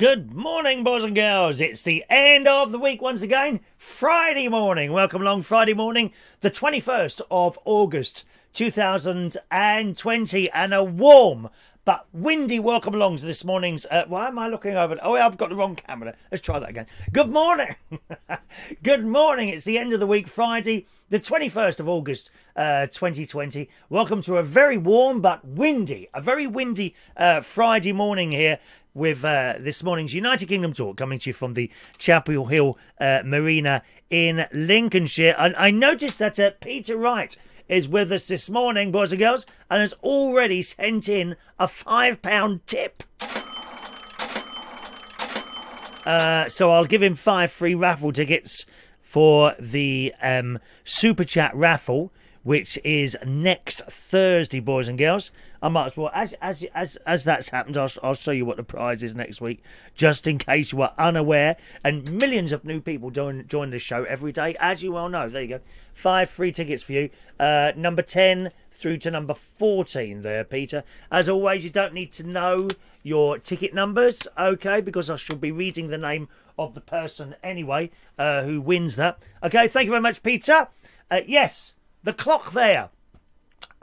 Good morning, boys and girls. It's the end of the week once again. Friday morning. Welcome along Friday morning, the 21st of August 2020, and a warm but windy welcome along to this morning's... why am I looking over... Oh, I've got the wrong camera. Let's try that again. Good morning. Good morning. It's the end of the week, Friday, the 21st of August 2020. Welcome to a very warm but windy, Friday morning here with this morning's United Kingdom talk coming to you from the Chapel Hill Marina in Lincolnshire. And I noticed that Peter Wright is with us this morning, boys and girls, and has already sent in a £5 tip. So I'll give him 5 free raffle tickets for the Super Chat raffle, which is next Thursday, boys and girls. I might as well, as that's happened, I'll show you what the prize is next week, just in case you are unaware. And millions of new people join the show every day, as you well know. There you go. 5 free tickets for you. Number 10 through to number 14 there, Peter. As always, you don't need to know your ticket numbers, okay, because I shall be reading the name of the person anyway who wins that. Okay, thank you very much, Peter. Yes, the clock there.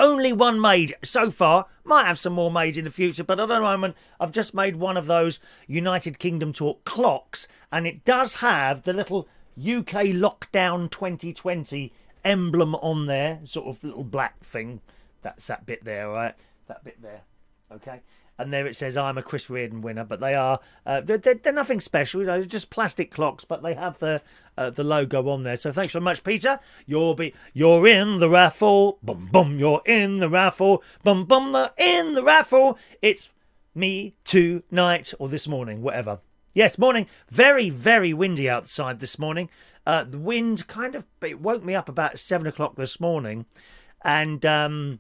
Only one made so far. Might have some more made in the future, but at the moment I've just made one of those United Kingdom Talk clocks, and it does have the little UK Lockdown 2020 emblem on there, sort of little black thing. That's that bit there, right? That bit there. Okay. And there it says, I'm a Chris Reardon winner, but they are, they're nothing special, they're just plastic clocks, but they have the logo on there. So thanks so much, Peter. You're in the raffle, bum bum, you're in the raffle, bum bum, they're in the raffle. It's me tonight, or this morning, whatever. Yes, morning. Very, very windy outside this morning. The wind it woke me up about 7 o'clock this morning, and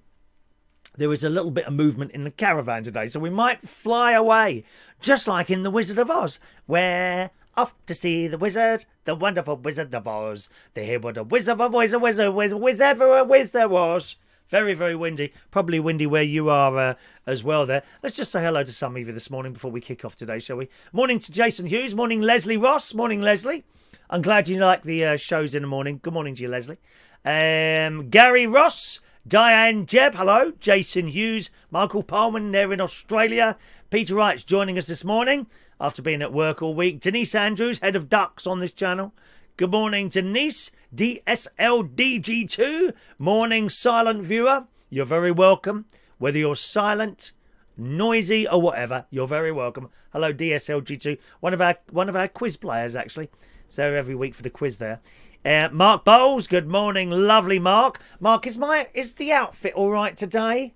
there was a little bit of movement in the caravan today, so we might fly away, just like in The Wizard of Oz. We're off to see the wizard, the wonderful Wizard of Oz. They hear what a wizard there was. Very, very windy. Probably windy where you are as well there. Let's just say hello to some of you this morning before we kick off today, shall we? Morning to Jason Hughes. Morning, Leslie Ross. Morning, Leslie. I'm glad you like the shows in the morning. Good morning to you, Leslie. Gary Ross. Diane Jebb, hello. Jason Hughes, Michael Palman, there in Australia. Peter Wright's joining us this morning after being at work all week. Denise Andrews, head of ducks on this channel. Good morning, Denise. DSLDG2, morning, silent viewer. You're very welcome. Whether you're silent, noisy, or whatever, you're very welcome. Hello, DSLG2, one of our quiz players actually. So every week for the quiz there. Mark Bowles, good morning, lovely Mark. Mark, is the outfit all right today?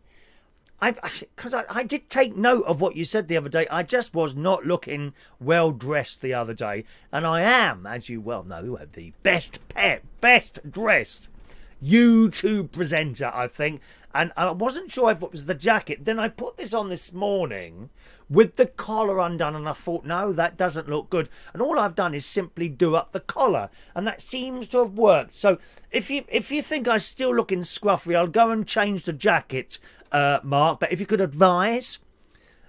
Because I did take note of what you said the other day. I just was not looking well dressed the other day, and I am, as you well know, the best dressed YouTube presenter, I think. And I wasn't sure if it was the jacket. Then I put this on this morning with the collar undone, and I thought, no, that doesn't look good. And all I've done is simply do up the collar, and that seems to have worked. So if you think I'm still looking scruffy, I'll go and change the jacket, Mark. But if you could advise,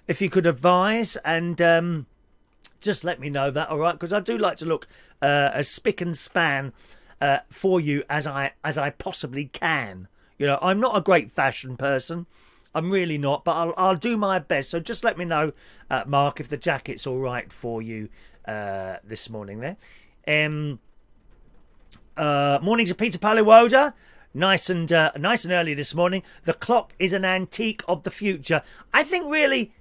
and just let me know that, all right? Because I do like to look as spick and span for you as I possibly can. You know, I'm not a great fashion person. I'm really not, but I'll do my best. So just let me know, Mark, if the jacket's all right for you this morning there. Morning to Peter Paliwoda. Nice and early this morning. The clock is an antique of the future. I think really...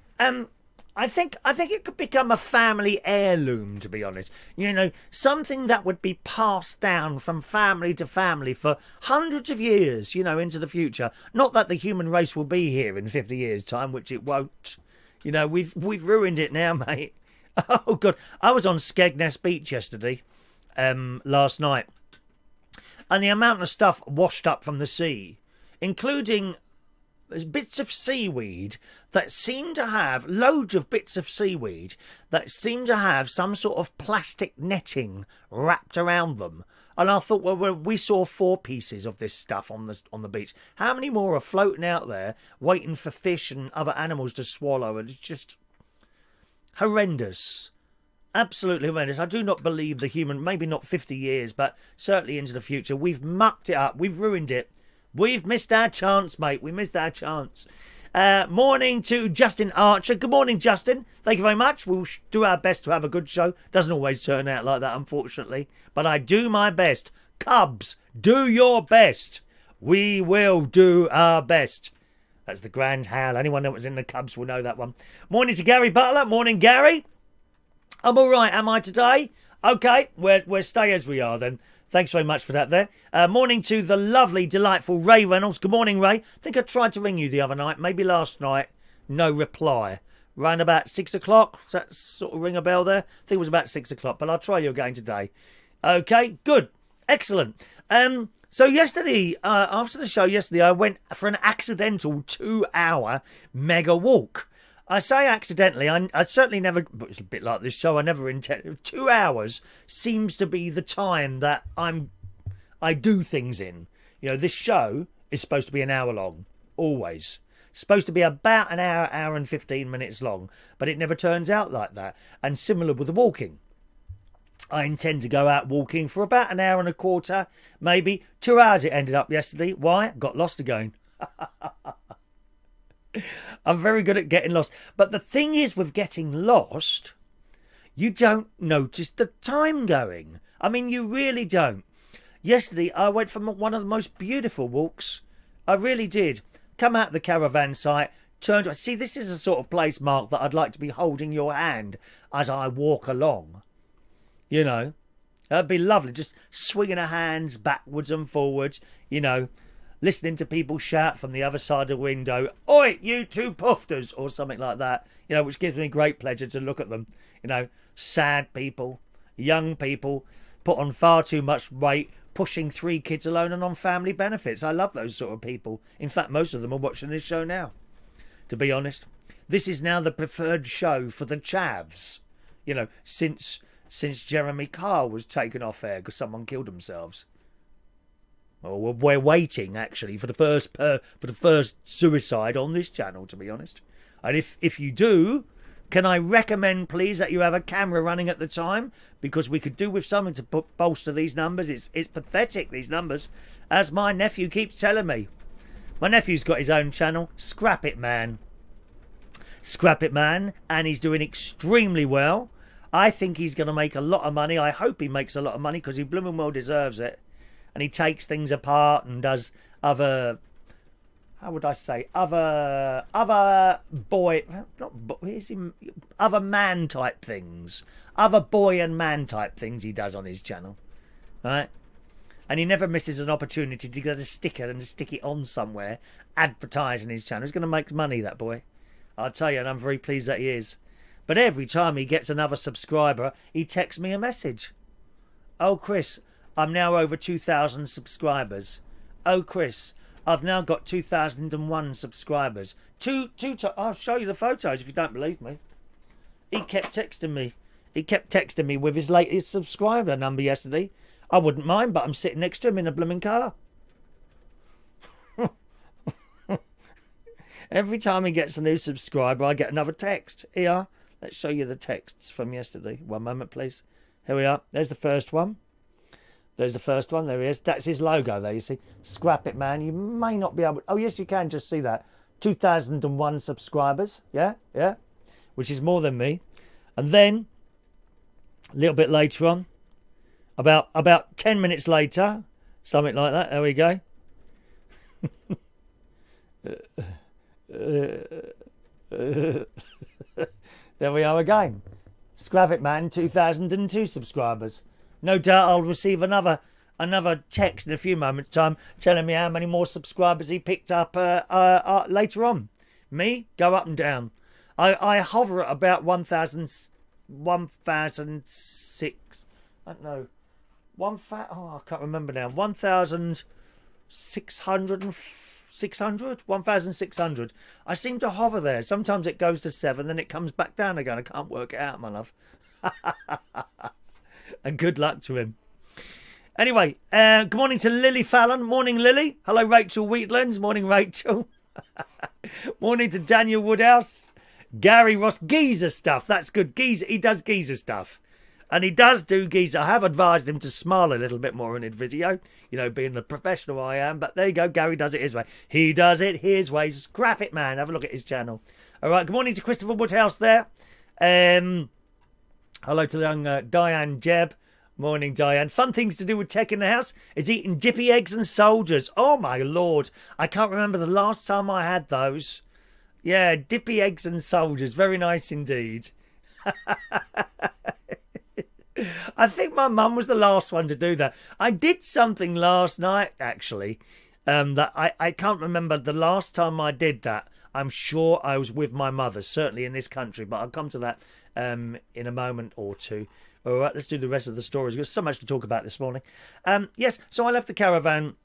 I think it could become a family heirloom, to be honest. You know, something that would be passed down from family to family for hundreds of years, you know, into the future. Not that the human race will be here in 50 years' time, which it won't. You know, we've ruined it now, mate. Oh, God. I was on Skegness Beach yesterday, last night. And the amount of stuff washed up from the sea, including... There's bits of seaweed that seem to have, loads of bits of seaweed that seem to have some sort of plastic netting wrapped around them. And I thought, well, we saw 4 pieces of this stuff on the beach. How many more are floating out there waiting for fish and other animals to swallow? And it's just horrendous. Absolutely horrendous. I do not believe the human, maybe not 50 years, but certainly into the future. We've mucked it up. We've ruined it. We've missed our chance, mate. We missed our chance. Morning to Justin Archer. Good morning, Justin. Thank you very much. We'll do our best to have a good show. Doesn't always turn out like that, unfortunately. But I do my best. Cubs, do your best. We will do our best. That's the grand howl. Anyone that was in the Cubs will know that one. Morning to Gary Butler. Morning, Gary. I'm all right, am I today? Okay, we'll stay as we are then. Thanks very much for that there. Morning to the lovely, delightful Ray Reynolds. Good morning, Ray. I think I tried to ring you the other night, maybe last night. No reply. Round about 6 o'clock. Does that sort of ring a bell there? I think it was about 6 o'clock, but I'll try you again today. Okay, good. Excellent. So yesterday, after the show yesterday, I went for an accidental 2-hour mega walk. I say accidentally, I certainly never, but it's a bit like this show, I never intended. 2 hours seems to be the time that I do things in. You know, this show is supposed to be an hour long, always. It's supposed to be about an hour, hour and 15 minutes long, but it never turns out like that. And similar with the walking. I intend to go out walking for about an hour and a quarter, maybe. 2 hours it ended up yesterday. Why? Got lost again. I'm very good at getting lost. But the thing is with getting lost, you don't notice the time going. I mean, you really don't. Yesterday, I went for one of the most beautiful walks. I really did. Come out the caravan site, turned to... See, this is the sort of place, Mark, that I'd like to be holding your hand as I walk along. You know, that'd be lovely. Just swinging her hands backwards and forwards, you know. Listening to people shout from the other side of the window, "Oi, you two pufters," or something like that, you know, which gives me great pleasure to look at them. You know, sad people, young people, put on far too much weight, pushing 3 kids alone and on family benefits. I love those sort of people. In fact, most of them are watching this show now, to be honest. This is now the preferred show for the chavs, you know, since Jeremy Carr was taken off air because someone killed themselves. Well, we're waiting actually for the first suicide on this channel, to be honest. And if you do, can I recommend, please, that you have a camera running at the time, because we could do with something to bolster these numbers. It's pathetic, these numbers, as my nephew keeps telling me. My nephew's got his own channel, Scrap It Man. Scrap It Man, and he's doing extremely well. I think he's going to make a lot of money. I hope he makes a lot of money because he blooming well deserves it. And he takes things apart and does other, how would I say, other man type things. Other boy and man type things he does on his channel. Right? And he never misses an opportunity to get a sticker and stick it on somewhere, advertising his channel. He's going to make money, that boy. I'll tell you, and I'm very pleased that he is. But every time he gets another subscriber, he texts me a message. "Oh, Chris, I'm now over 2,000 subscribers. Oh, Chris, I've now got 2,001 subscribers. I'll show you the photos if you don't believe me." He kept texting me. He kept texting me with his latest subscriber number yesterday. I wouldn't mind, but I'm sitting next to him in a blooming car. Every time he gets a new subscriber, I get another text. Here, let's show you the texts from yesterday. One moment, please. Here we are. There's the first one. There's the first one. There he is. That's his logo there, you see. Scrap It Man. You may not be able to... Oh, yes, you can just see that. 2,001 subscribers. Yeah, yeah. Which is more than me. And then, a little bit later on, about 10 minutes later, something like that. There we go. There we are again. Scrap It Man, 2,002 subscribers. No doubt I'll receive another text in a few moments' time telling me how many more subscribers he picked up later on. Me, go up and down. I hover at about 1,006. I don't know. I can't remember now. 1,600 1,600. I seem to hover there. Sometimes it goes to 7, then it comes back down again. I can't work it out, my love. And good luck to him. Anyway, good morning to Lily Fallon. Morning, Lily. Hello, Rachel Wheatlands. Morning, Rachel. Morning to Daniel Woodhouse. Gary Ross. Geezer stuff. That's good. Geezer. He does geezer stuff. And he does do geese. I have advised him to smile a little bit more in his video, you know, being the professional I am. But there you go, Gary does it his way. He does it his way. Scrap it, man. Have a look at his channel. All right, good morning to Christopher Woodhouse there. Hello to young Diane Jebb. Morning, Diane. Fun things to do with tech in the house is eating dippy eggs and soldiers. Oh, my Lord. I can't remember the last time I had those. Yeah, dippy eggs and soldiers. Very nice indeed. I think my mum was the last one to do that. I did something last night, actually, that I can't remember the last time I did that. I'm sure I was with my mother, certainly in this country, but I'll come to that in a moment or two. All right, let's do the rest of the stories. There's so much to talk about this morning. Yes, so I left the caravan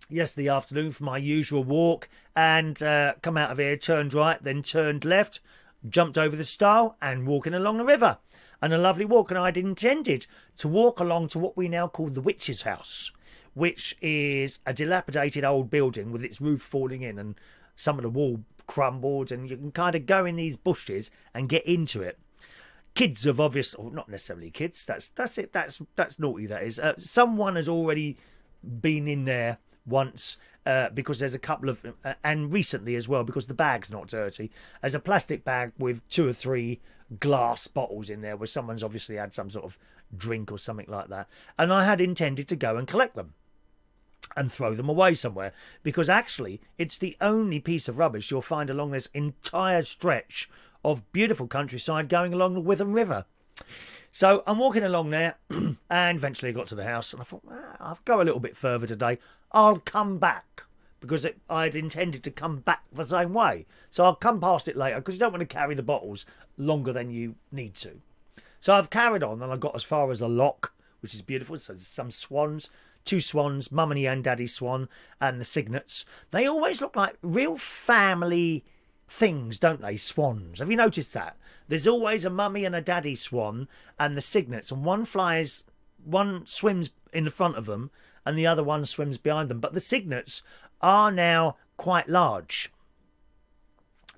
yesterday afternoon for my usual walk and come out of here, turned right, then turned left, jumped over the stile and walking along the river. And a lovely walk, and I'd intended to walk along to what we now call the Witch's House, which is a dilapidated old building with its roof falling in and some of the wall crumbled, and you can kind of go in these bushes and get into it. Kids have obviously, or not necessarily kids, that's it, that's naughty, that is. Someone has already been in there once because there's a couple of, and recently as well, because the bag's not dirty. There's a plastic bag with 2 or 3 glass bottles in there where someone's obviously had some sort of drink or something like that. And I had intended to go and collect them and throw them away somewhere, because actually it's the only piece of rubbish you'll find along this entire stretch of beautiful countryside going along the Witham River. So I'm walking along there and eventually I got to the house and I thought, I'll go a little bit further today. I'll come back, because I'd intended to come back the same way. So I'll come past it later, because you don't want to carry the bottles longer than you need to. So I've carried on and I got as far as a lock, which is beautiful. So there's some swans, 2 swans, Mummy and Daddy Swan, and the cygnets. They always look like real family things, don't they? Swans. Have you noticed that? There's always a mummy and a daddy swan and the cygnets, and one swims in the front of them and the other one swims behind them. But the cygnets are now quite large.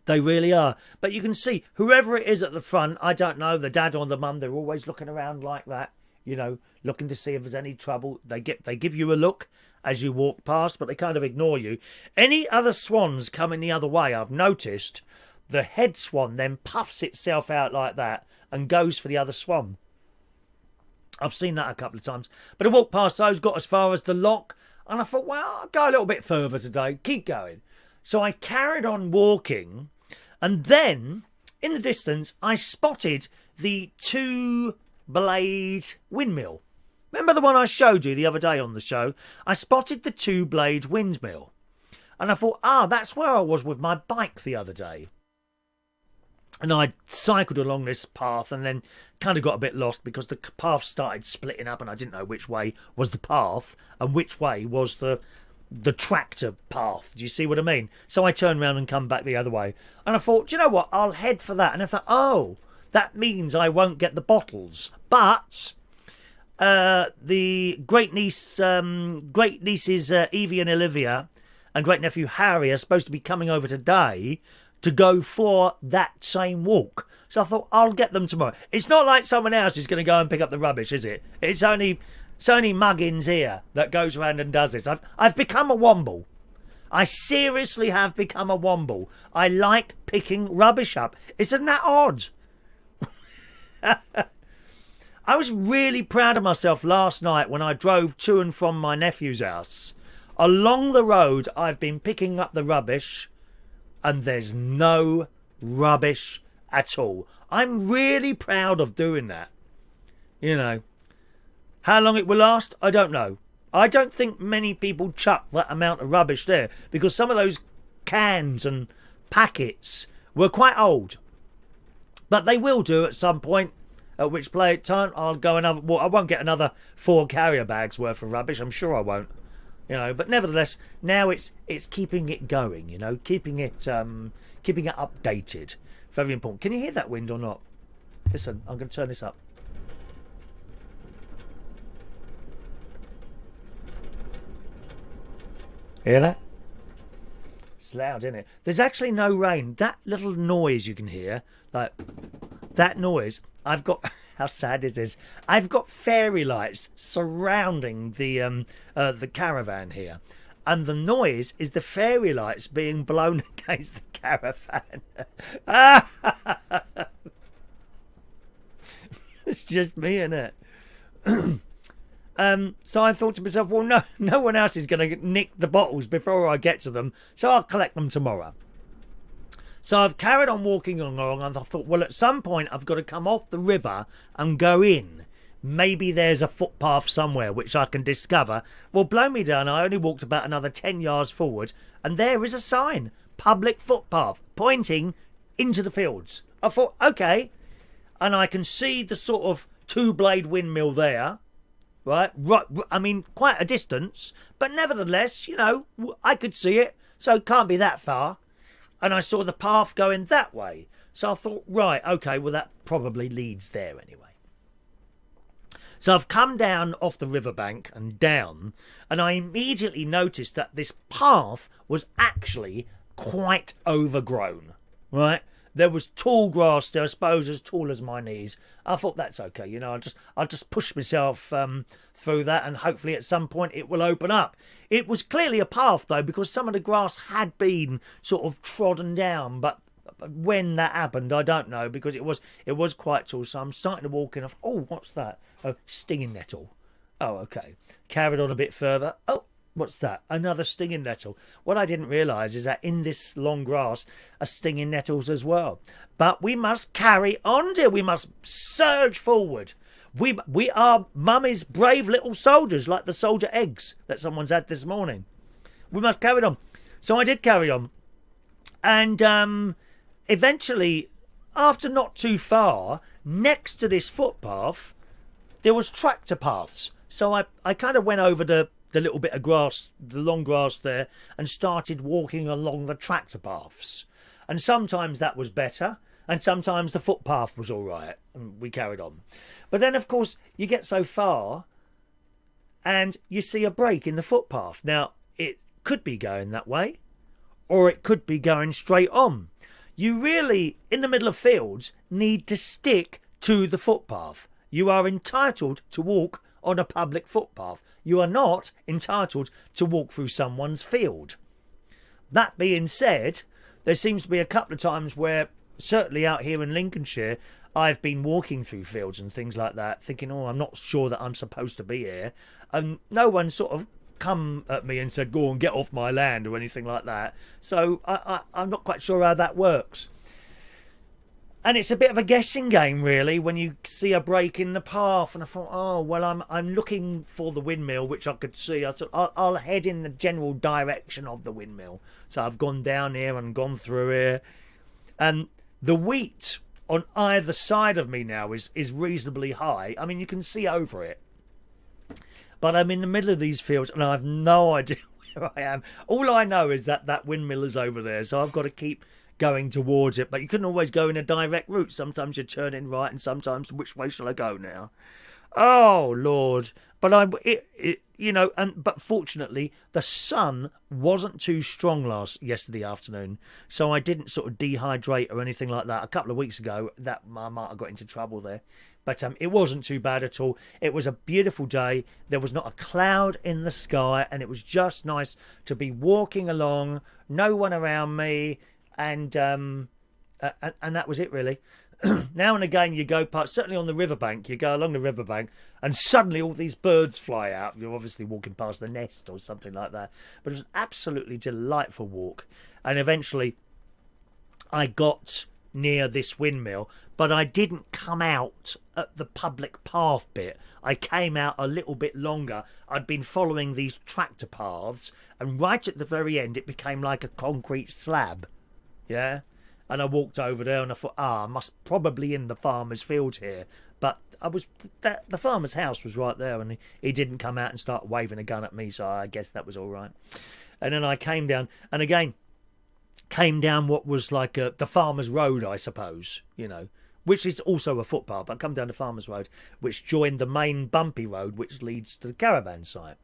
They really are. But you can see whoever it is at the front, I don't know, the dad or the mum, they're always looking around like that, you know, looking to see if there's any trouble. They give you a look as you walk past, but they kind of ignore you. Any other swans coming the other way, I've noticed, the head swan then puffs itself out like that and goes for the other swan. I've seen that a couple of times. But I walked past those, got as far as the lock, and I thought, well, I'll go a little bit further today. Keep going. So I carried on walking, and then, in the distance, I spotted the 2-blade windmill. Remember the one I showed you the other day on the show? I spotted the 2-blade windmill. And I thought, that's where I was with my bike the other day. And I cycled along this path and then kind of got a bit lost because the path started splitting up and I didn't know which way was the path and which way was the tractor path. Do you see what I mean? So I turned around and come back the other way. And I thought, do you know what? I'll head for that. And I thought, that means I won't get the bottles. But the great nieces Evie and Olivia and great nephew Harry are supposed to be coming over today to go for that same walk. So I thought, I'll get them tomorrow. It's not like someone else is going to go and pick up the rubbish, is it? It's only Muggins here that goes around and does this. I've become a womble. I seriously have become a womble. I like picking rubbish up. Isn't that odd? I was really proud of myself last night when I drove to and from my nephew's house. Along the road, I've been picking up the rubbish, and there's no rubbish at all. I'm really proud of doing that. You know, how long it will last, I don't know. I don't think many people chuck that amount of rubbish there, because some of those cans and packets were quite old. But they will do at some point. At which time I'll go another. Well, I won't get another 4 carrier bags worth of rubbish. I'm sure I won't. You know, but nevertheless, now it's keeping it going. You know, keeping it updated. Very important. Can you hear that wind or not? Listen, I'm going to turn this up. Hear that? It's loud, isn't it? There's actually no rain. That little noise you can hear, like that noise, I've got how sad it is. I've got fairy lights surrounding the caravan here, and the noise is the fairy lights being blown against the caravan. It's just me, innit? So I thought to myself, well, no one else is going to nick the bottles before I get to them, so I'll collect them tomorrow. So I've carried on walking along, and I thought, well, at some point I've got to come off the river and go in. Maybe there's a footpath somewhere which I can discover. Well, blow me down, I only walked about another 10 yards forward, and there is a sign, public footpath, pointing into the fields. I thought, okay, and I can see the sort of two-blade windmill there, right, I mean, quite a distance, but nevertheless, you know, I could see it, so it can't be that far. And I saw the path going that way. So I thought, right, okay, well, that probably leads there anyway. So I've come down off the riverbank and down, and I immediately noticed that this path was actually quite overgrown, right? There was tall grass there, I suppose as tall as my knees. I thought, that's okay, you know, I'll just push myself through that, and hopefully at some point it will open up. It was clearly a path, though, because some of the grass had been sort of trodden down, but when that happened, I don't know, because it was quite tall. So I'm starting to walk in. Oh, what's that? Oh, stinging nettle. Oh, okay. Carried on a bit further. Oh, what's that? Another stinging nettle. What I didn't realise is that in this long grass are stinging nettles as well. But we must carry on, dear. We must surge forward. We are Mummy's brave little soldiers, like the soldier eggs that someone's had this morning. We must carry on. So I did carry on. And eventually, after not too far, next to this footpath, there was tractor paths. So I kind of went over the little bit of grass, the long grass there, and started walking along the tractor paths. And sometimes that was better, and sometimes the footpath was all right, and we carried on. But then, of course, you get so far, and you see a break in the footpath. Now, it could be going that way, or it could be going straight on. You really, in the middle of fields, need to stick to the footpath. You are entitled to walk on a public footpath. You are not entitled to walk through someone's field. That being said, there seems to be a couple of times where, certainly out here in Lincolnshire, I've been walking through fields and things like that, thinking, oh, I'm not sure that I'm supposed to be here. And no one sort of come at me and said, go and get off my land or anything like that. So I'm not quite sure how that works. And it's a bit of a guessing game, really, when you see a break in the path. And I thought, oh, well, I'm looking for the windmill, which I could see. I thought, I'll head in the general direction of the windmill. So I've gone down here and gone through here. And the wheat on either side of me now is reasonably high. I mean, you can see over it. But I'm in the middle of these fields, and I have no idea where I am. All I know is that windmill is over there, so I've got to keep going towards it. But you couldn't always go in a direct route. Sometimes you turn in right, and sometimes which way shall I go now? Oh Lord! But but fortunately the sun wasn't too strong yesterday afternoon, so I didn't sort of dehydrate or anything like that. A couple of weeks ago, that I might have got into trouble there. But it wasn't too bad at all. It was a beautiful day. There was not a cloud in the sky, and it was just nice to be walking along. No one around me. And that was it, really. Now and again you go past, certainly on the riverbank, you go along the riverbank and suddenly all these birds fly out. You're obviously walking past the nest or something like that. But it was an absolutely delightful walk. And eventually I got near this windmill, but I didn't come out at the public path bit. I came out a little bit longer. I'd been following these tractor paths, and right at the very end it became like a concrete slab. Yeah, and I walked over there and I thought, I must probably in the farmer's field here. But the farmer's house was right there, and he didn't come out and start waving a gun at me, so I guess that was all right. And then I came down, and again, came down what was like the farmer's road, I suppose, you know, which is also a footpath, but I come down the farmer's road, which joined the main bumpy road, which leads to the caravan site.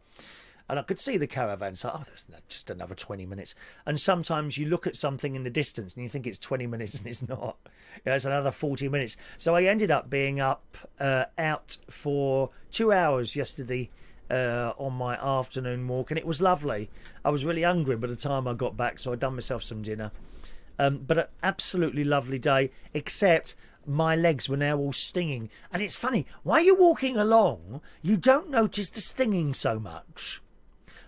And I could see the caravan. So, oh, that's just another 20 minutes. And sometimes you look at something in the distance and you think it's 20 minutes and it's not. It's another 40 minutes. So I ended up being out for 2 hours yesterday on my afternoon walk. And it was lovely. I was really hungry by the time I got back. So I'd done myself some dinner. But an absolutely lovely day, except my legs were now all stinging. And it's funny, while you're walking along, you don't notice the stinging so much.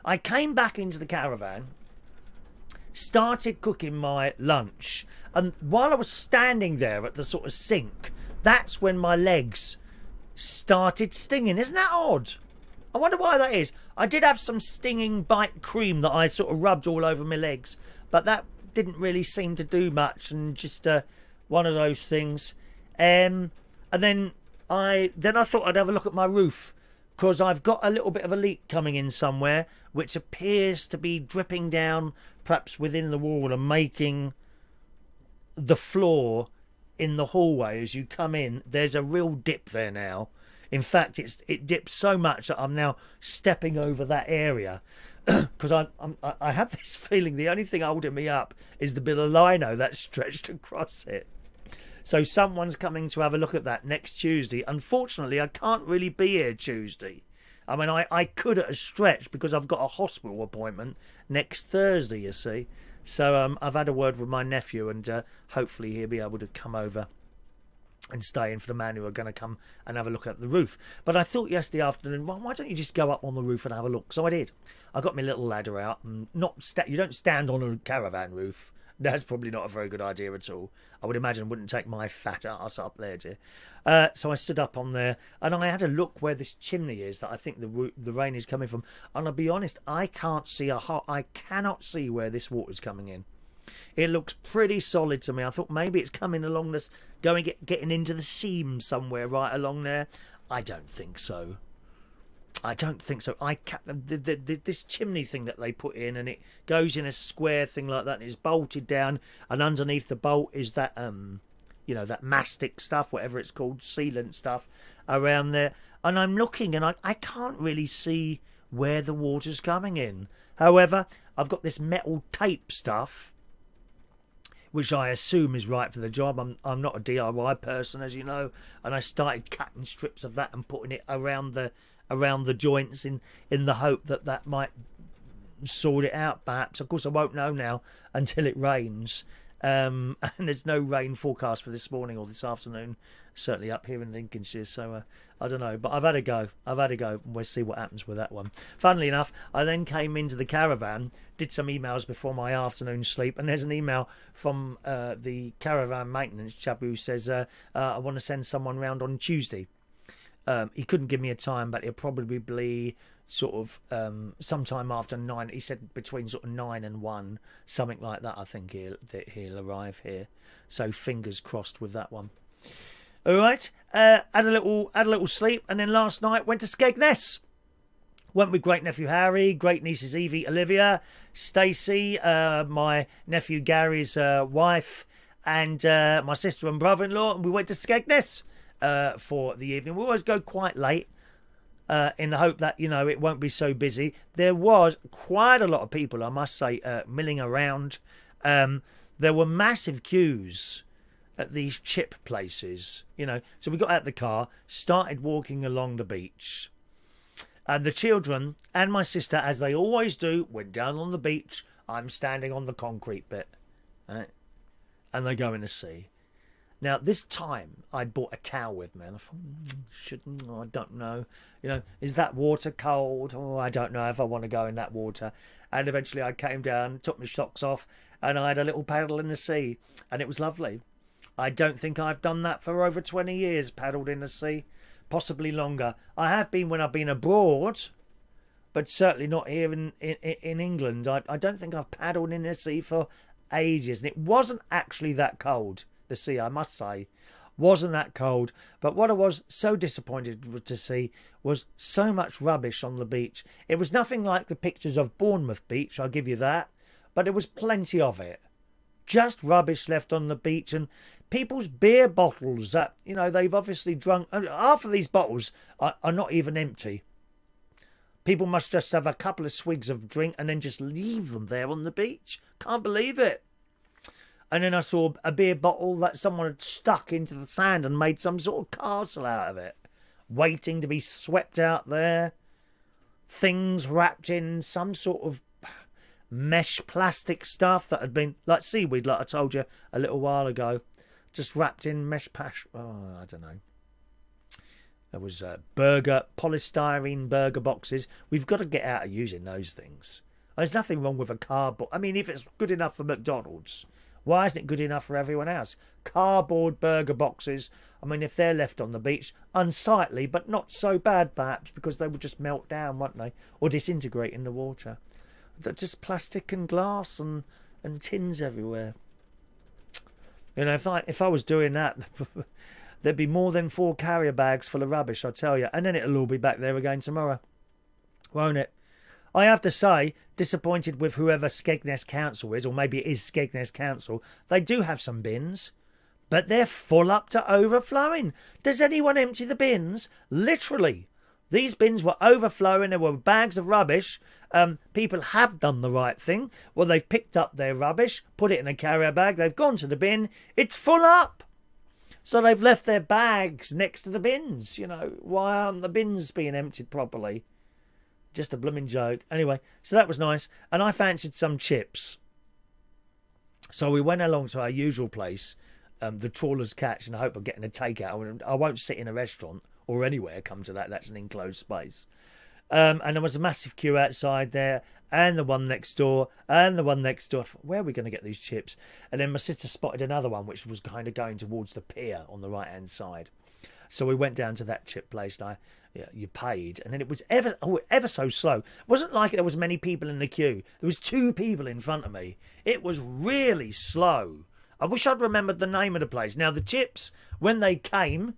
I came back into the caravan, started cooking my lunch, and while I was standing there at the sort of sink, that's when my legs started stinging. Isn't that odd? I wonder why that is. I did have some stinging bite cream that I sort of rubbed all over my legs, but that didn't really seem to do much, and just one of those things. And then I thought I'd have a look at my roof, because I've got a little bit of a leak coming in somewhere, which appears to be dripping down perhaps within the wall and making the floor in the hallway as you come in. There's a real dip there now. In fact, it dips so much that I'm now stepping over that area. Because I have this feeling the only thing holding me up is the bit of lino that's stretched across it. So someone's coming to have a look at that next Tuesday. Unfortunately, I can't really be here Tuesday. I mean, I could at a stretch because I've got a hospital appointment next Thursday, you see. So I've had a word with my nephew, and hopefully he'll be able to come over and stay in for the man who are going to come and have a look at the roof. But I thought yesterday afternoon, well, why don't you just go up on the roof and have a look? So I did. I got my little ladder out, and you don't stand on a caravan roof. That's probably not a very good idea at all. I would imagine it wouldn't take my fat ass up there, dear. So I stood up on there, and I had a look where this chimney is that I think the rain is coming from. And I'll be honest, I cannot see where this water's coming in. It looks pretty solid to me. I thought maybe it's coming along this, getting into the seam somewhere right along there. I don't think so. This chimney thing that they put in, and it goes in a square thing like that, and it's bolted down, and underneath the bolt is that that mastic stuff, whatever it's called, sealant stuff around there. And I'm looking, and I can't really see where the water's coming in. However, I've got this metal tape stuff, which I assume is right for the job. I'm not a DIY person, as you know, and I started cutting strips of that and putting it around the joints in the hope that might sort it out, perhaps. Of course, I won't know now until it rains. And there's no rain forecast for this morning or this afternoon, certainly up here in Lincolnshire. So I don't know, but I've had a go. We'll see what happens with that one. Funnily enough, I then came into the caravan, did some emails before my afternoon sleep, and there's an email from the caravan maintenance chap who says, I want to send someone round on Tuesday. He couldn't give me a time, but it'll probably be sort of sometime after 9. He said between sort of 9 and 1, something like that. I think he'll arrive here. So fingers crossed with that one. All right, had a little sleep, and then last night went to Skegness. Went with great nephew Harry, great nieces Evie, Olivia, Stacey, my nephew Gary's wife, and my sister and brother-in-law, and we went to Skegness for the evening. We always go quite late in the hope that, it won't be so busy. There was quite a lot of people, I must say, milling around. There were massive queues at these chip places, So we got out of the car, started walking along the beach. And the children and my sister, as they always do, went down on the beach. I'm standing on the concrete bit. Right? And they go in the sea. Now, this time, I'd bought a towel with me, and I thought, I don't know. Is that water cold? Oh, I don't know if I want to go in that water. And eventually I came down, took my socks off, and I had a little paddle in the sea. And it was lovely. I don't think I've done that for over 20 years, paddled in the sea. Possibly longer. I have been when I've been abroad, but certainly not here in England. I don't think I've paddled in the sea for ages. And it wasn't actually that cold. The sea, I must say, wasn't that cold. But what I was so disappointed to see was so much rubbish on the beach. It was nothing like the pictures of Bournemouth Beach, I'll give you that. But there was plenty of it. Just rubbish left on the beach, and people's beer bottles that, they've obviously drunk. Half of these bottles are not even empty. People must just have a couple of swigs of drink and then just leave them there on the beach. Can't believe it. And then I saw a beer bottle that someone had stuck into the sand and made some sort of castle out of it, waiting to be swept out there. Things wrapped in some sort of mesh plastic stuff that had been, like seaweed, like I told you a little while ago, just wrapped in mesh I don't know. There was polystyrene burger boxes. We've got to get out of using those things. There's nothing wrong with a cardboard. I mean, if it's good enough for McDonald's, why isn't it good enough for everyone else? Cardboard burger boxes, I mean, if they're left on the beach, unsightly, but not so bad, perhaps, because they would just melt down, won't they? Or disintegrate in the water. They're just plastic and glass and tins everywhere. You know, if I was doing that... There'd be more than 4 carrier bags full of rubbish, I tell you. And then it'll all be back there again tomorrow. Won't it? I have to say, disappointed with whoever Skegness Council is, or maybe it is Skegness Council. They do have some bins, but they're full up to overflowing. Does anyone empty the bins? Literally. These bins were overflowing. There were bags of rubbish. People have done the right thing. Well, they've picked up their rubbish, put it in a carrier bag. They've gone to the bin. It's full up. So they've left their bags next to the bins, you know. Why aren't the bins being emptied properly? Just a blooming joke. Anyway, so that was nice. And I fancied some chips. So we went along to our usual place, the Trawler's Catch, and I hope I'm getting a takeout. I won't sit in a restaurant or anywhere, come to that. That's an enclosed space. And there was a massive queue outside there, and the one next door, and the one next door. Where are we going to get these chips? And then my sister spotted another one, which was kind of going towards the pier on the right-hand side. So we went down to that chip place, and you paid, and then it was ever so slow. It wasn't like there was many people in the queue. There was 2 people in front of me. It was really slow. I wish I'd remembered the name of the place. Now, the chips, when they came...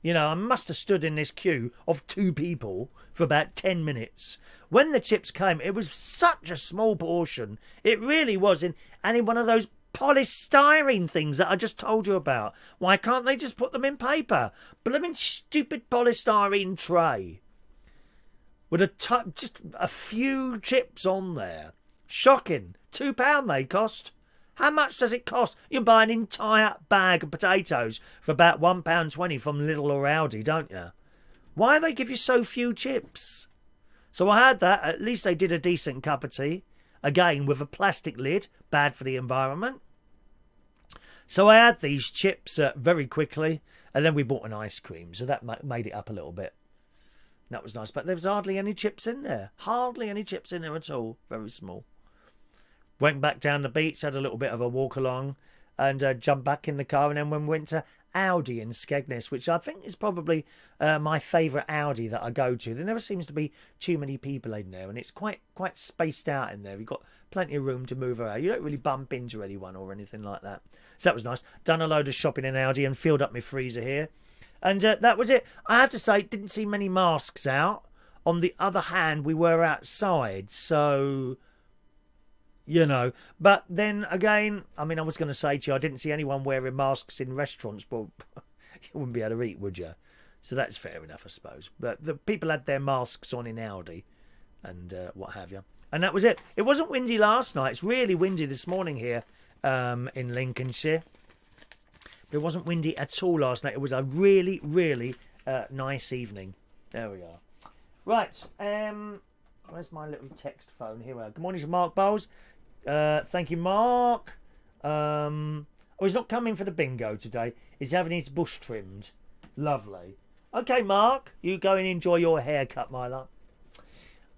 You know, I must have stood in this queue of 2 people for about 10 minutes. When the chips came, it was such a small portion. It really was. And in one of those polystyrene things that I just told you about. Why can't they just put them in paper? Blooming stupid polystyrene tray. With just a few chips on there. Shocking. £2 they cost. How much does it cost? You buy an entire bag of potatoes for about £1.20 from Lidl or Aldi, don't you? Why do they give you so few chips? So I had that. At least they did a decent cup of tea. Again, with a plastic lid. Bad for the environment. So I had these chips very quickly. And then we bought an ice cream. So that made it up a little bit. That was nice. But there was hardly any chips in there. Hardly any chips in there at all. Very small. Went back down the beach, had a little bit of a walk along, and jumped back in the car. And then when we went to Aldi in Skegness, which I think is probably my favourite Aldi that I go to. There never seems to be too many people in there, and it's quite spaced out in there. You've got plenty of room to move around. You don't really bump into anyone or anything like that. So that was nice. Done a load of shopping in Aldi and filled up my freezer here. And that was it. I have to say, didn't see many masks out. On the other hand, we were outside, so... You know, but then again, I mean, I was going to say to you, I didn't see anyone wearing masks in restaurants, but you wouldn't be able to eat, would you? So that's fair enough, I suppose. But the people had their masks on in Aldi and what have you. And that was it. It wasn't windy last night. It's really windy this morning here in Lincolnshire. But it wasn't windy at all last night. It was a really, really nice evening. There we are. Right. Where's my little text phone? Here we are. Good morning to Mark Bowles. Thank you, Mark. He's not coming for the bingo today. He's having his bush trimmed. Lovely. Okay, Mark, you go and enjoy your haircut, my love.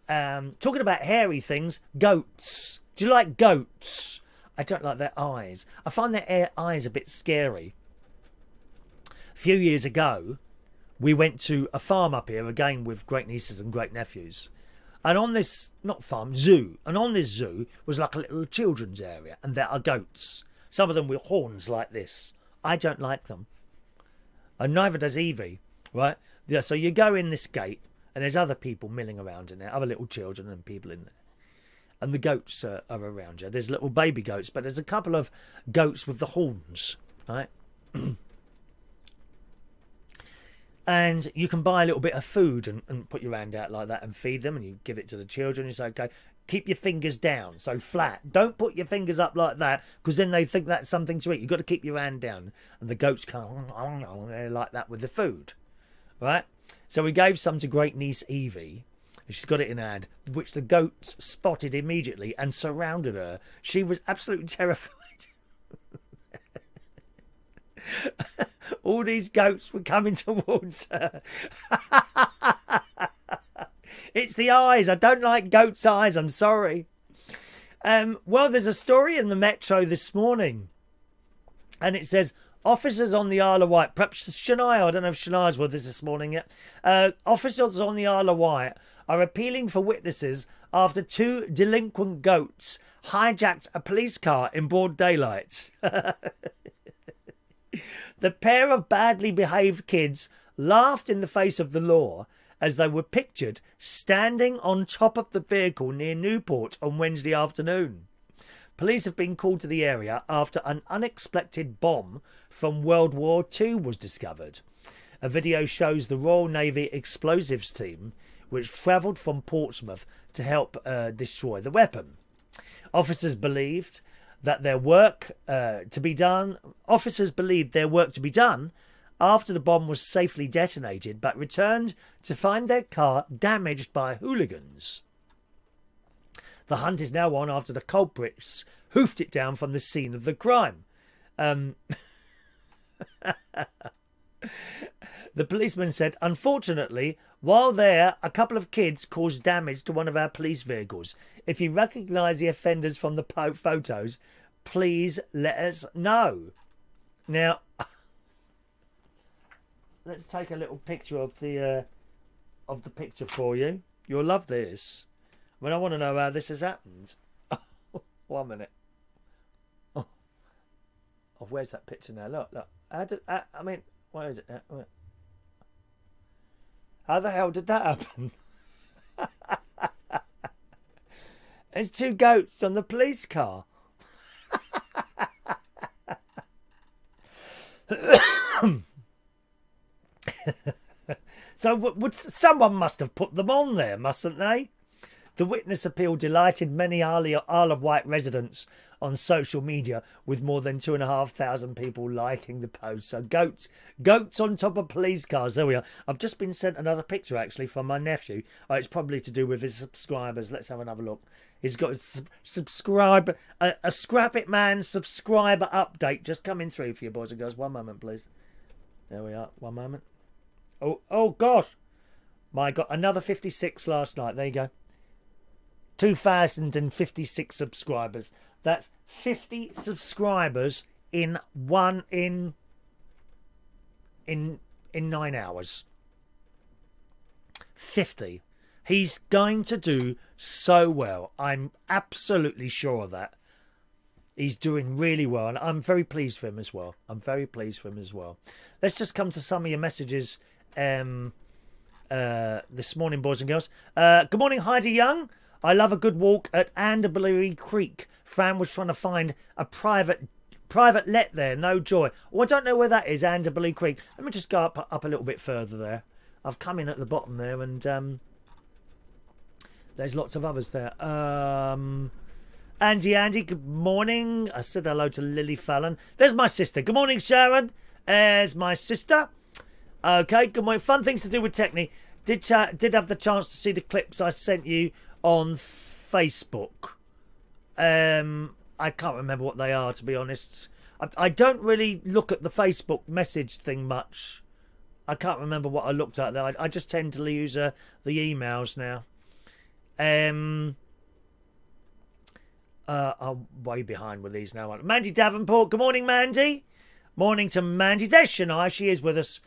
Talking about hairy things, goats. Do you like goats? I don't like their eyes. I find their eyes a bit scary. A few years ago, we went to a farm up here, again with great nieces and great nephews. And on this, not farm, zoo. And on this zoo was like a little children's area. And there are goats. Some of them with horns like this. I don't like them. And neither does Evie. Right? Yeah, so you go in this gate. And there's other people milling around in there. Other little children and people in there. And the goats are around you. There's little baby goats. But there's a couple of goats with the horns. Right? And you can buy a little bit of food and put your hand out like that and feed them, and you give it to the children. You say, okay, keep your fingers down, so flat. Don't put your fingers up like that, because then they think that's something to eat. You've got to keep your hand down. And the goats come like that with the food, right? So we gave some to great niece Evie, and she's got it in her hand, which the goats spotted immediately and surrounded her. She was absolutely terrified. All these goats were coming towards her. It's the eyes. I don't like goats' eyes. I'm sorry. Well, there's a story in the Metro this morning, and it says, officers on the Isle of Wight, perhaps Shania, I don't know if Shania's with us this morning yet. Officers on the Isle of Wight are appealing for witnesses after 2 delinquent goats hijacked a police car in broad daylight. The pair of badly behaved kids laughed in the face of the law as they were pictured standing on top of the vehicle near Newport on Wednesday afternoon. Police have been called to the area after an unexpected bomb from World War II was discovered. A video shows the Royal Navy explosives team, which travelled from Portsmouth to help destroy the weapon. Officers believed their work to be done after the bomb was safely detonated, but returned to find their car damaged by hooligans. The hunt is now on after the culprits hoofed it down from the scene of the crime. The policeman said, unfortunately, while there, a couple of kids caused damage to one of our police vehicles. If you recognise the offenders from the photos, please let us know. Now, let's take a little picture of the picture for you. You'll love this. I mean, I want to know how this has happened. 1 minute. Oh, where's that picture now? Look. Where is it now? How the hell did that happen? There's 2 goats on the police car. So someone must have put them on there, mustn't they? The witness appeal delighted many Isle of Wight residents on social media, with more than 2,500 people liking the post. So goats on top of police cars. There we are. I've just been sent another picture actually from my nephew. It's probably to do with his subscribers. Let's have another look. He's got a Scrap It Man subscriber update just coming through for you, boys and girls. 1 moment, please. There we are. 1 moment. Oh gosh. My God, another 56 last night. There you go. 2,056 subscribers. That's 50 subscribers in 9 hours. 50. He's going to do so well. I'm absolutely sure of that. He's doing really well, and I'm very pleased for him as well. Let's just come to some of your messages this morning, boys and girls. Good morning, Heidi Young. I love a good walk at Anderbury Creek. Fran was trying to find a private let there. No joy. Oh, I don't know where that is, Anderbury Creek. Let me just go up a little bit further there. I've come in at the bottom there, and there's lots of others there. Andy, good morning. I said hello to Lily Fallon. There's my sister. Good morning, Sharon. There's my sister. Okay, good morning. Fun things to do with Techni. Did have the chance to see the clips I sent you on Facebook. I can't remember what they are, to be honest. I don't really look at the Facebook message thing much. I can't remember what I looked at there. I just tend to use the emails now. I'm way behind with these now. Mandy Davenport. Good morning, Mandy. Morning to Mandy. There's Shania. She is with us,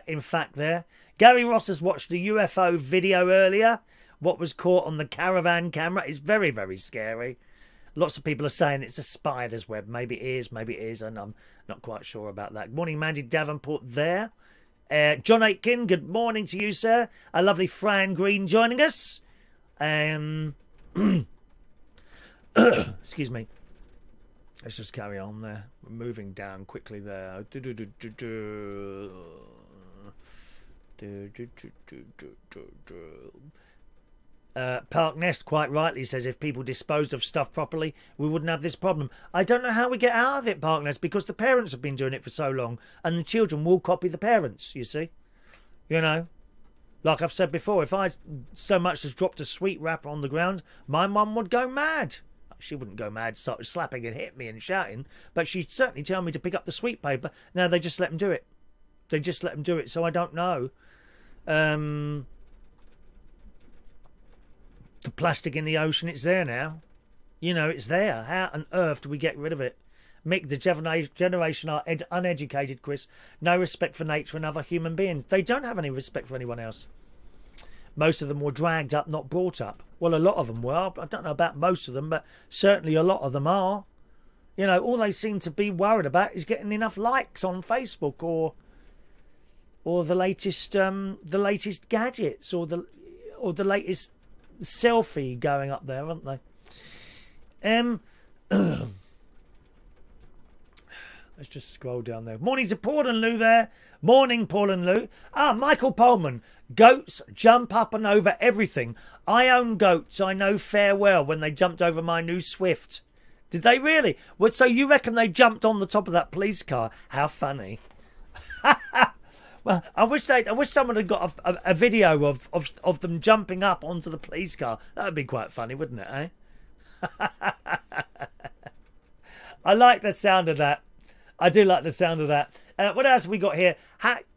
in fact, there. Gary Ross has watched the UFO video earlier. What was caught on the caravan camera is very, very scary. Lots of people are saying it's a spider's web. Maybe it is, and I'm not quite sure about that. Good morning, Mandy Davenport there. John Aitken, good morning to you, sir. A lovely Fran Green joining us. Excuse me. Let's just carry on there. We're moving down quickly there. Park Nest quite rightly says if people disposed of stuff properly, we wouldn't have this problem. I don't know how we get out of it, Park Nest, because the parents have been doing it for so long, and the children will copy the parents, you see. You know, like I've said before, if I so much as dropped a sweet wrapper on the ground, my mum would go mad. She wouldn't go mad, start slapping and hit me and shouting, but she'd certainly tell me to pick up the sweet paper. Now they just let them do it. They just let them do it, so I don't know. The plastic in the ocean, it's there now. You know, it's there. How on earth do we get rid of it? Mick, the generation are uneducated, Chris. No respect for nature and other human beings. They don't have any respect for anyone else. Most of them were dragged up, not brought up. Well, a lot of them were. I don't know about most of them, but certainly a lot of them are. You know, all they seem to be worried about is getting enough likes on Facebook or the latest gadgets or the latest selfie going up there, aren't they? Let's just scroll down there. Morning to Paul and Lou there. Morning, Paul and Lou. Michael Pullman. Goats jump up and over everything. I own goats. I know fair well when they jumped over my new Swift. Did they really? Well, so you reckon they jumped on the top of that police car? How funny. Well, I wish someone had got a video of them jumping up onto the police car. That would be quite funny, wouldn't it, eh? I like the sound of that. I do like the sound of that. What else have we got here?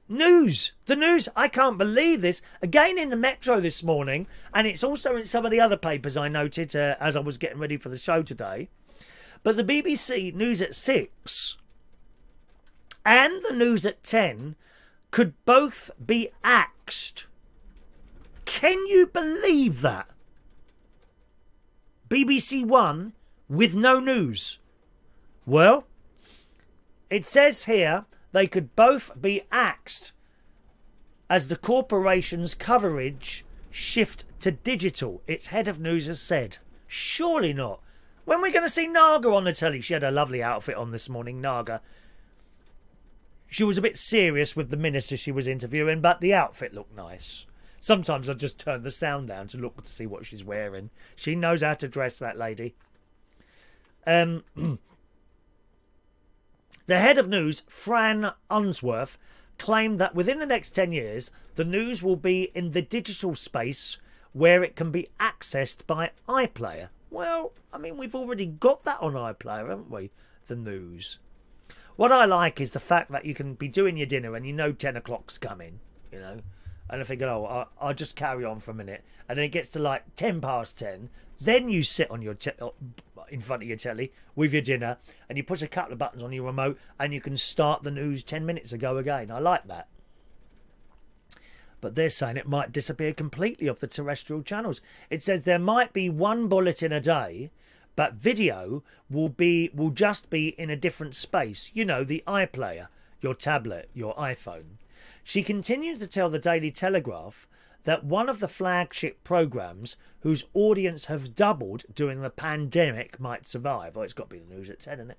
News. The news. I can't believe this. Again in the Metro this morning, and it's also in some of the other papers I noted as I was getting ready for the show today. But the BBC News at 6 and the News at 10 could both be axed. Can you believe that? BBC One with no news. Well, it says here they could both be axed as the corporation's coverage shift to digital, its head of news has said. Surely not. When are we going to see Naga on the telly? She had a lovely outfit on this morning, Naga. She was a bit serious with the minister she was interviewing, but the outfit looked nice. Sometimes I just turn the sound down to look to see what she's wearing. She knows how to dress, that lady. The head of news, Fran Unsworth, claimed that within the next 10 years, the news will be in the digital space where it can be accessed by iPlayer. Well, I mean, we've already got that on iPlayer, haven't we? The news. What I like is the fact that you can be doing your dinner and you know 10 o'clock's coming, you know. And I think, I'll just carry on for a minute. And then it gets to like 10 past 10. Then you sit on your in front of your telly with your dinner and you push a couple of buttons on your remote and you can start the news 10 minutes ago again. I like that. But they're saying it might disappear completely off the terrestrial channels. It says there might be one bulletin a day, but video will just be in a different space. You know, the iPlayer, your tablet, your iPhone. She continued to tell the Daily Telegraph that one of the flagship programmes whose audience have doubled during the pandemic might survive. Oh, it's got to be the News at 10, isn't it?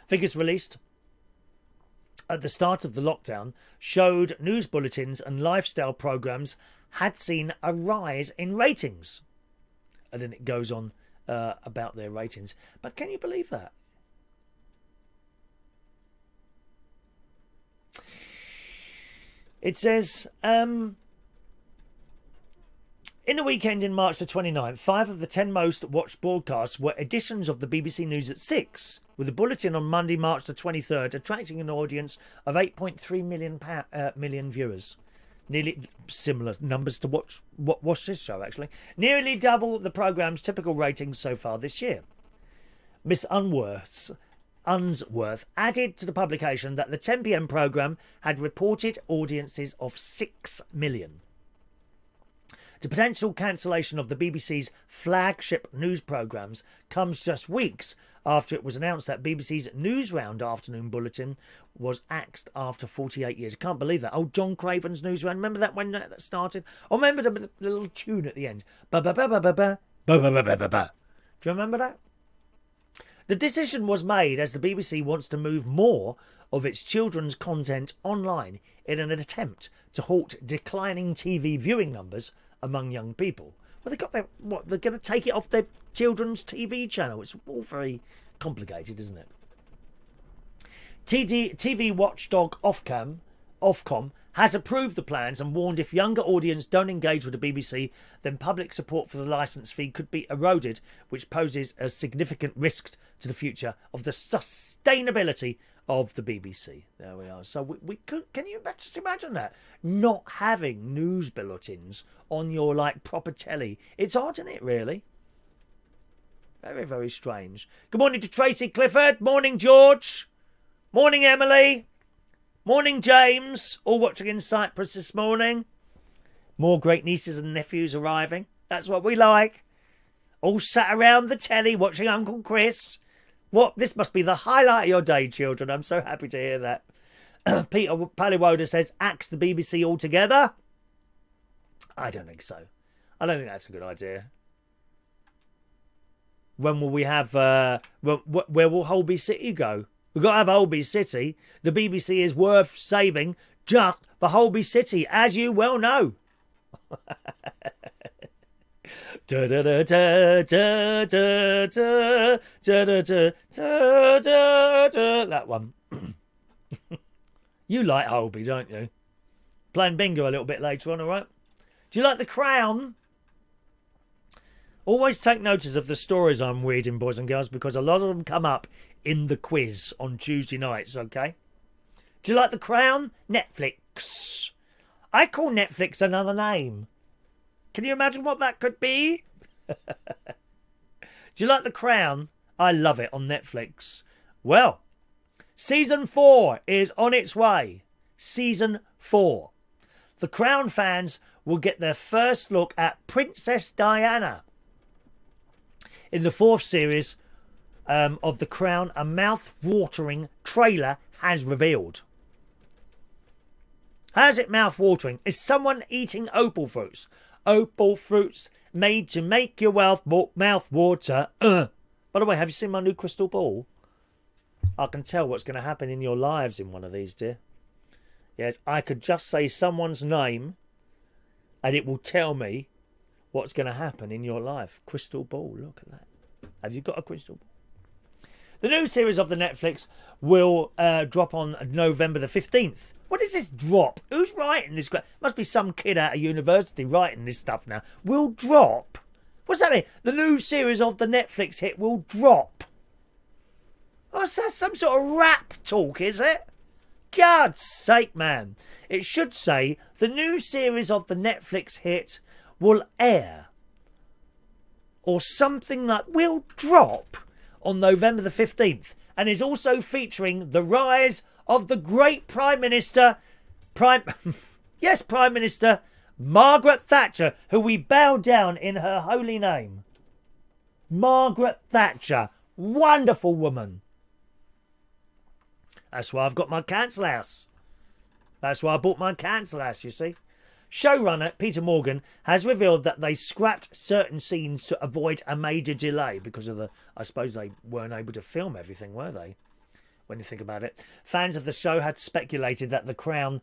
Figures released at the start of the lockdown showed news bulletins and lifestyle programmes had seen a rise in ratings. And then it goes on about their ratings. But can you believe that? It says, in the weekend in March the 29th, 5 of the 10 most watched broadcasts were editions of the BBC News at 6, with a bulletin on Monday, March the 23rd, attracting an audience of 8.3 million viewers. Nearly similar numbers to watch this show, actually. Nearly double the programme's typical ratings so far this year. Miss Unsworth added to the publication that the 10 p.m. programme had reported audiences of 6 million. The potential cancellation of the BBC's flagship news programmes comes just weeks after it was announced that BBC's Newsround afternoon bulletin was axed after 48 years. I can't believe that. Oh, John Craven's Newsround. Remember that when that started? Oh, remember the little tune at the end? Ba-ba-ba-ba-ba-ba. Ba-ba-ba-ba-ba-ba. Do you remember that? The decision was made as the BBC wants to move more of its children's content online in an attempt to halt declining TV viewing numbers among young people. Well, they got their what? They're going to take it off their children's TV channel. It's all very complicated, isn't it? TV watchdog Ofcom has approved the plans and warned if younger audience don't engage with the BBC, then public support for the licence fee could be eroded, which poses a significant risk to the future of the sustainability of the BBC. There we are. So we could. Can you just imagine that? Not having news bulletins on your proper telly. It's odd, isn't it? Really. Very, very strange. Good morning to Tracy Clifford. Morning, George. Morning, Emily. Morning, James. All watching in Cyprus this morning. More great nieces and nephews arriving. That's what we like. All sat around the telly watching Uncle Chris. What? This must be the highlight of your day, children. I'm so happy to hear that. Peter Paliwoda says, axe the BBC altogether. I don't think so. I don't think that's a good idea. When will we have... where will Holby City go? We've got to have Holby City. The BBC is worth saving just for Holby City, as you well know. That one. You like Holby, don't you? Playing bingo a little bit later on, all right? Do you like The Crown? Always take notice of the stories I'm reading, boys and girls, because a lot of them come up in the quiz on Tuesday nights, okay? Do you like The Crown? Netflix. I call Netflix another name. Can you imagine what that could be? Do you like The Crown? I love it on Netflix. Well, Season 4 is on its way. Season 4. The Crown fans will get their first look at Princess Diana. In the 4th series of The Crown, a mouth-watering trailer has revealed. How's it mouth-watering? Is someone eating opal fruits? Opal fruits made to make your mouth water. By the way, have you seen my new crystal ball? I can tell what's going to happen in your lives in one of these, dear. Yes, I could just say someone's name and it will tell me what's going to happen in your life. Crystal ball, look at that. Have you got a crystal ball? The new series of the Netflix will drop on November the 15th. What is this drop? Who's writing this? Must be some kid out of university writing this stuff now. Will drop? What's that mean? The new series of the Netflix hit will drop. Oh, is that some sort of rap talk, is it? God's sake, man. It should say the new series of the Netflix hit will air. Or something like will drop on November the 15th. And is also featuring the rise of the great Prime Minister, Prime Minister Margaret Thatcher, who we bow down in her holy name. Margaret Thatcher. Wonderful woman. That's why I've got my council house. That's why I bought my council house, you see. Showrunner Peter Morgan has revealed that they scrapped certain scenes to avoid a major delay because of I suppose they weren't able to film everything, were they? When you think about it. Fans of the show had speculated that The Crown,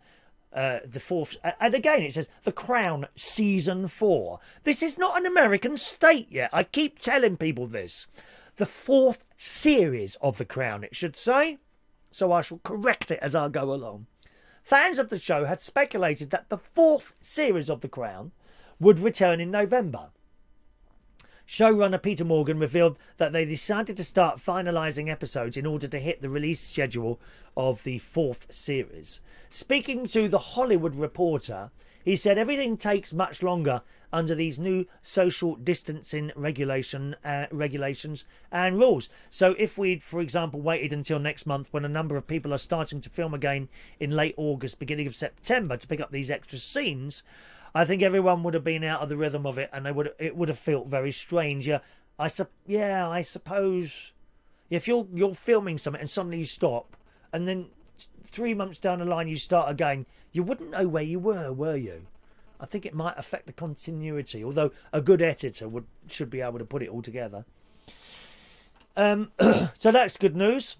the 4th... And again, it says The Crown Season 4. This is not an American state yet. I keep telling people this. The 4th series of The Crown, it should say. So I shall correct it as I go along. Fans of the show had speculated that the 4th series of The Crown would return in November. Showrunner Peter Morgan revealed that they decided to start finalising episodes in order to hit the release schedule of the 4th series. Speaking to The Hollywood Reporter, he said everything takes much longer under these new social distancing regulations and rules. So if we'd, for example, waited until next month when a number of people are starting to film again in late August, beginning of September to pick up these extra scenes, I think everyone would have been out of the rhythm of it and it would have felt very strange. I suppose if you're filming something and suddenly you stop and then 3 months down the line you start again, you wouldn't know where you were you? I think it might affect the continuity, although a good editor should be able to put it all together. So that's good news.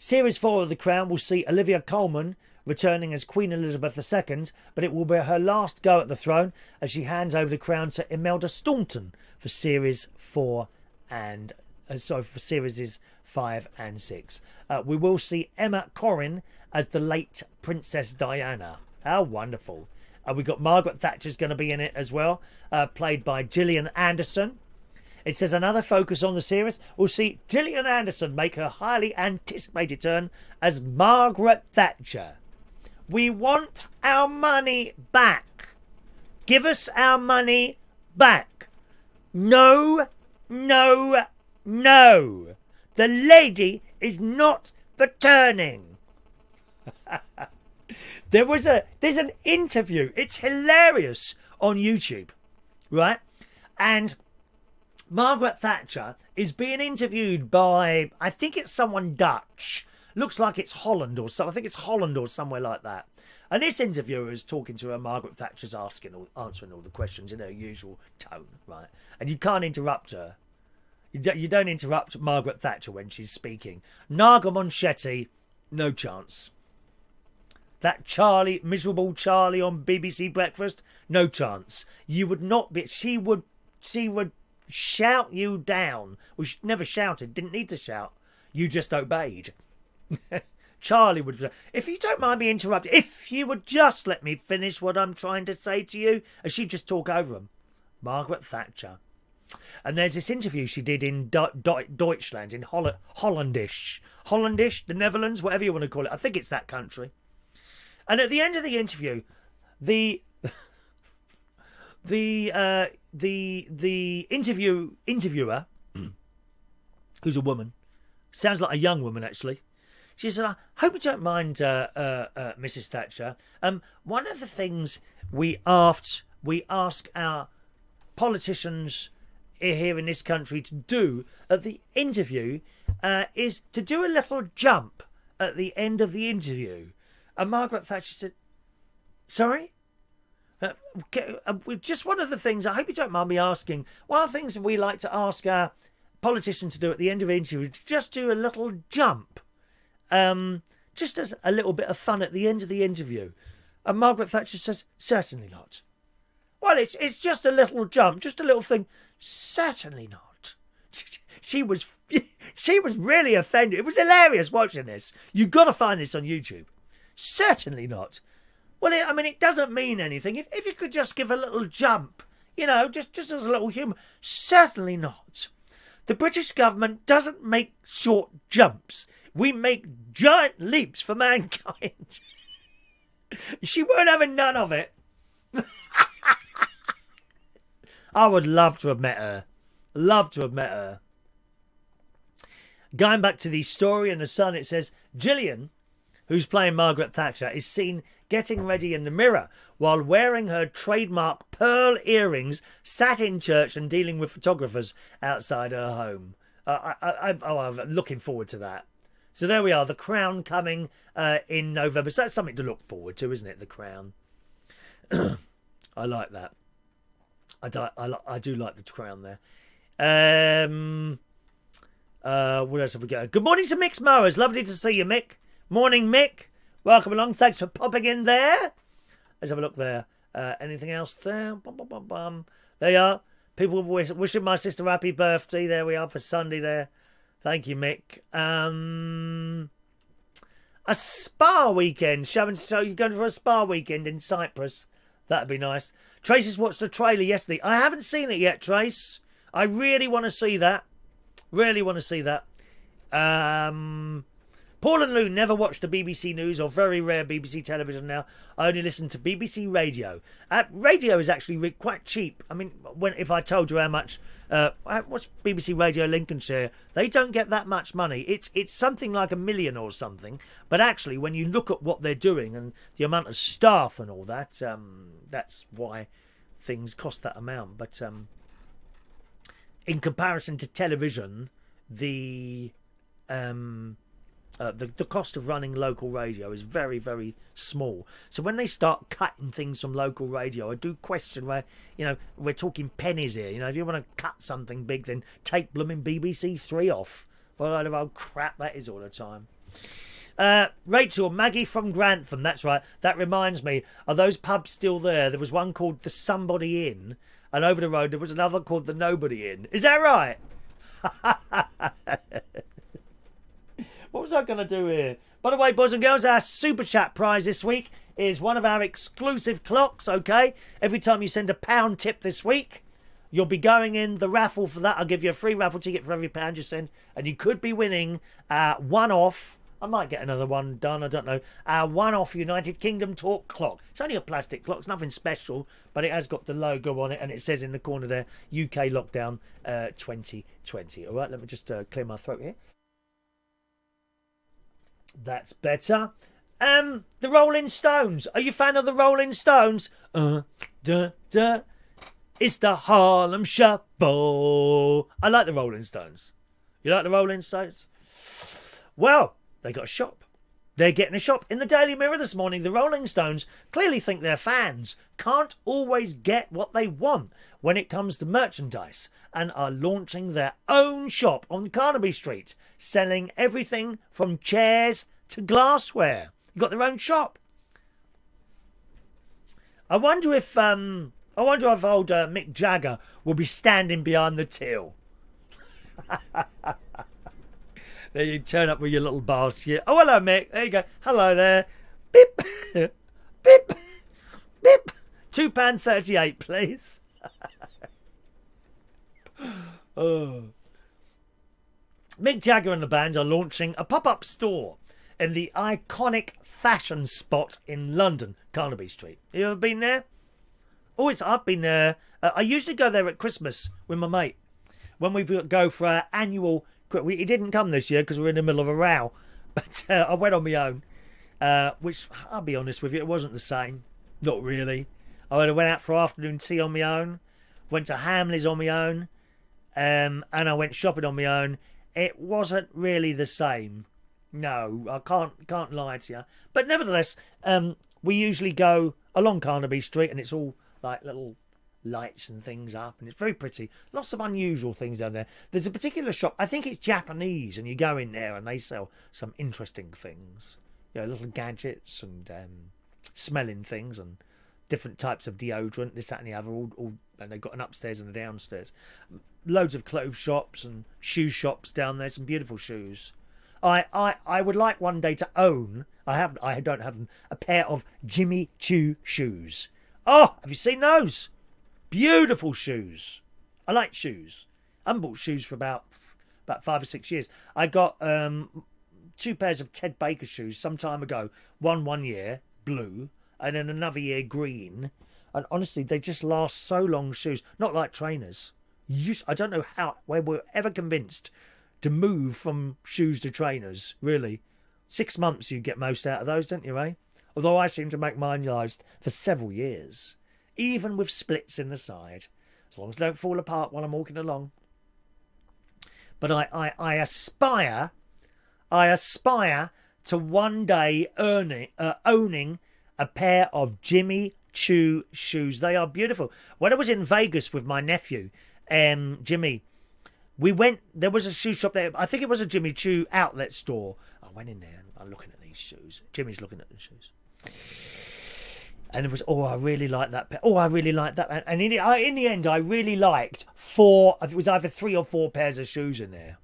Series 4 of The Crown will see Olivia Coleman returning as Queen Elizabeth II, but it will be her last go at the throne as she hands over the crown to Imelda Staunton for Series 4 and for Series 5 and 6. We will see Emma Corrin as the late Princess Diana. How wonderful. We've got Margaret Thatcher's going to be in it as well, played by Gillian Anderson. It says another focus on the series will see Gillian Anderson make her highly anticipated turn as Margaret Thatcher. We want our money back. Give us our money back. No, no, no. The lady is not returning. There's an interview. It's hilarious on YouTube, right? And Margaret Thatcher is being interviewed by, I think it's someone Dutch. Looks like it's Holland or something. I think it's Holland or somewhere like that. And this interviewer is talking to her. Margaret Thatcher's answering all the questions in her usual tone, right? And you can't interrupt her. You don't interrupt Margaret Thatcher when she's speaking. Naga Monchetti, no chance. That miserable Charlie on BBC Breakfast, no chance. You would not be. She would shout you down. Well, she never shouted, didn't need to shout. You just obeyed. Charlie would. If you don't mind me interrupting, if you would just let me finish what I'm trying to say to you, and she'd just talk over him. Margaret Thatcher. And there's this interview she did in Deutschland, in Hollandish, the Netherlands, whatever you want to call it. I think it's that country. And at the end of the interview, the interviewer, who's a woman, sounds like a young woman actually. She said, "I hope you don't mind, Mrs. Thatcher. One of the things we ask our politicians here in this country to do at the interview is to do a little jump at the end of the interview." And Margaret Thatcher said, "Sorry? Just one of the things, I hope you don't mind me asking, one of the things we like to ask our politicians to do at the end of the interview is just do a little jump. Just as a little bit of fun at the end of the interview." And Margaret Thatcher says, "Certainly not." "Well, it's just a little jump, just a little thing." "Certainly not." She was really offended. It was hilarious watching this. You've got to find this on YouTube. "Certainly not." Well, it doesn't mean anything. If you could just give a little jump, just as a little humour. "Certainly not. The British government doesn't make short jumps. We make giant leaps for mankind." She weren't having none of it. I would love to have met her. Going back to the story in The Sun, it says, Gillian, who's playing Margaret Thatcher, is seen getting ready in the mirror while wearing her trademark pearl earrings, sat in church and dealing with photographers outside her home. I'm looking forward to that. So there we are, The Crown coming in November. So that's something to look forward to, isn't it, The Crown? I like that. I do like The Crown there. What else have we got? Good morning to Mick's Mowers. Lovely to see you, Mick. Morning, Mick. Welcome along. Thanks for popping in there. Let's have a look there. Anything else there? Bum, bum, bum, bum. There you are. People wishing my sister happy birthday. There we are for Sunday there. Thank you, Mick. A spa weekend. So you're going for a spa weekend in Cyprus. That'd be nice. Trace has watched the trailer yesterday. I haven't seen it yet, Trace. I really want to see that. Paul and Lou never watch the BBC News or very rare BBC television now. I only listen to BBC Radio. Radio is actually quite cheap. I mean, if I told you how much, what's BBC Radio Lincolnshire? They don't get that much money. It's something like $1 million or something. But actually, when you look at what they're doing and the amount of staff and all that, that's why things cost that amount. But in comparison to television, the cost of running local radio is very, very small. So when they start cutting things from local radio, I do question where, we're talking pennies here. If you want to cut something big, then take blooming BBC 3 off. What a load of old crap that is all the time. Rachel, Maggie from Grantham. That's right. That reminds me. Are those pubs still there? There was one called the Somebody Inn, and over the road there was another called the Nobody Inn. Is that right? What was I going to do here? By the way, boys and girls, our Super Chat prize this week is one of our exclusive clocks, okay? Every time you send a £1 tip this week, you'll be going in the raffle for that. I'll give you a free raffle ticket for every £1 you send, and you could be winning one-off. I might get another one done, I don't know. Our one-off United Kingdom talk clock. It's only a plastic clock, it's nothing special, but it has got the logo on it, and it says in the corner there, UK Lockdown 2020. All right, let me just clear my throat here. That's better. The Rolling Stones. Are you a fan of the Rolling Stones? It's the Harlem Shuffle. I like the Rolling Stones. You like the Rolling Stones? Well, they got a shop. They're getting a shop. In the Daily Mirror this morning, the Rolling Stones clearly think their fans can't always get what they want when it comes to merchandise and are launching their own shop on Carnaby Street, selling everything from chairs to glassware. You've got their own shop. I wonder if old Mick Jagger will be standing behind the till. There you turn up with your little basket. Oh, hello, Mick. There you go. Hello there. Beep. Beep. Beep. £2.38, please. Oh. Mick Jagger and the band are launching a pop-up store in the iconic fashion spot in London, Carnaby Street. You ever been there? I've been there. I usually go there at Christmas with my mate when we go for our annual. He didn't come this year because we're in the middle of a row, but I went on my own, which I'll be honest with you, it wasn't the same. Not really. I went out for afternoon tea on my own, went to Hamleys on my own, and I went shopping on my own. It wasn't really the same. No, I can't lie to you. But nevertheless, we usually go along Carnaby Street, and it's all like little lights and things up, and it's very pretty. Lots of unusual things down there. There's a particular shop, I think it's Japanese, and you go in there and they sell some interesting things. You know, little gadgets and smelling things and different types of deodorant, this, that and the other, all, and they've got an upstairs and a downstairs. Loads of clothes shops and shoe shops down there, some beautiful shoes. I would like one day to own, I don't have them, a pair of Jimmy Choo shoes. Oh, have you seen those? Beautiful shoes. I like shoes. I haven't bought shoes for about 5 or 6 years. I got 2 pairs of Ted Baker shoes some time ago. One year, blue, and then another year, green. And honestly, they just last so long, shoes. Not like trainers. I don't know how we were ever convinced to move from shoes to trainers, really. 6 months you get most out of those, don't you, eh? Although I seem to make mine last for several years. Even with splits in the side, as long as they don't fall apart while I'm walking along. But I aspire to one day owning a pair of Jimmy Choo shoes. They are beautiful. When I was in Vegas with my nephew, Jimmy, we went. There was a shoe shop there. I think it was a Jimmy Choo outlet store. I went in there and I'm looking at these shoes. Jimmy's looking at the shoes. And it was, I really like that pair. I really like that. And in the end, I really liked 4, it was either 3 or 4 pairs of shoes in there.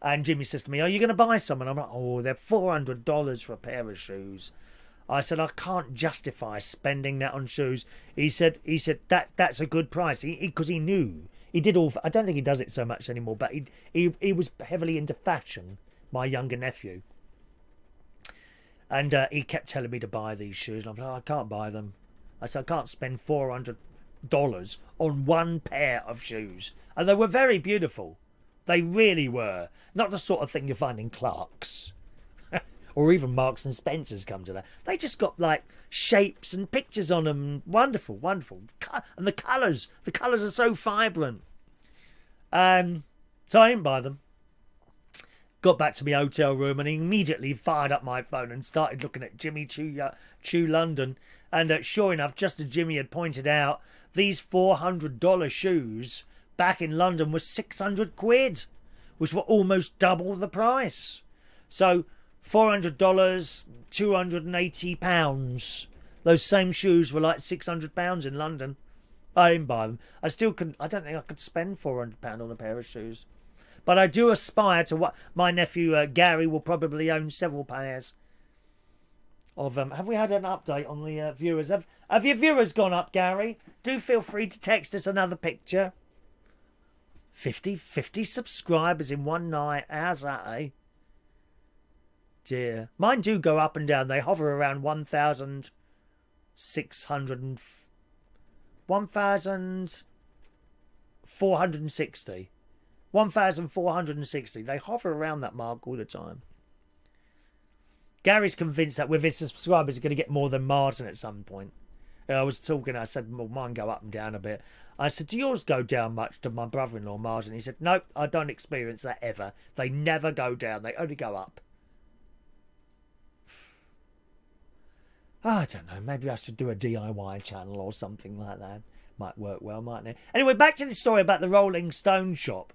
And Jimmy says to me, are you going to buy some? And I'm like, they're $400 for a pair of shoes. I said, I can't justify spending that on shoes. He said that's a good price. Because he knew. He did all, I don't think he does it so much anymore, but he was heavily into fashion, my younger nephew. And he kept telling me to buy these shoes. And I'm like, I can't buy them. I said, I can't spend $400 on one pair of shoes. And they were very beautiful. They really were. Not the sort of thing you find in Clark's. Or even Marks and Spencer's come to that. They just got like shapes and pictures on them. Wonderful, wonderful. And the colours. The colours are so vibrant. So I didn't buy them. Got back to my hotel room and immediately fired up my phone and started looking at Jimmy Choo London. And sure enough, just as Jimmy had pointed out, these $400 shoes back in London were £600, which were almost double the price. So $400, £280. Those same shoes were like £600 in London. I didn't buy them. I still couldn't. I don't think I could spend £400 on a pair of shoes. But I do aspire to what my nephew Gary will probably own several pairs of them. Have we had an update on the viewers? Have your viewers gone up, Gary? Do feel free to text us another picture. 50 subscribers in one night. How's that, eh? Dear. Mine do go up and down. They hover around 1,460. 1,460. They hover around that mark all the time. Gary's convinced that with his subscribers, he's going to get more than Martin at some point. I was talking, I said, well, mine go up and down a bit. I said, do yours go down much, to my brother-in-law, Martin? He said, nope, I don't experience that ever. They never go down. They only go up. I don't know. Maybe I should do a DIY channel or something like that. Might work well, mightn't it? Anyway, back to the story about the Rolling Stone shop.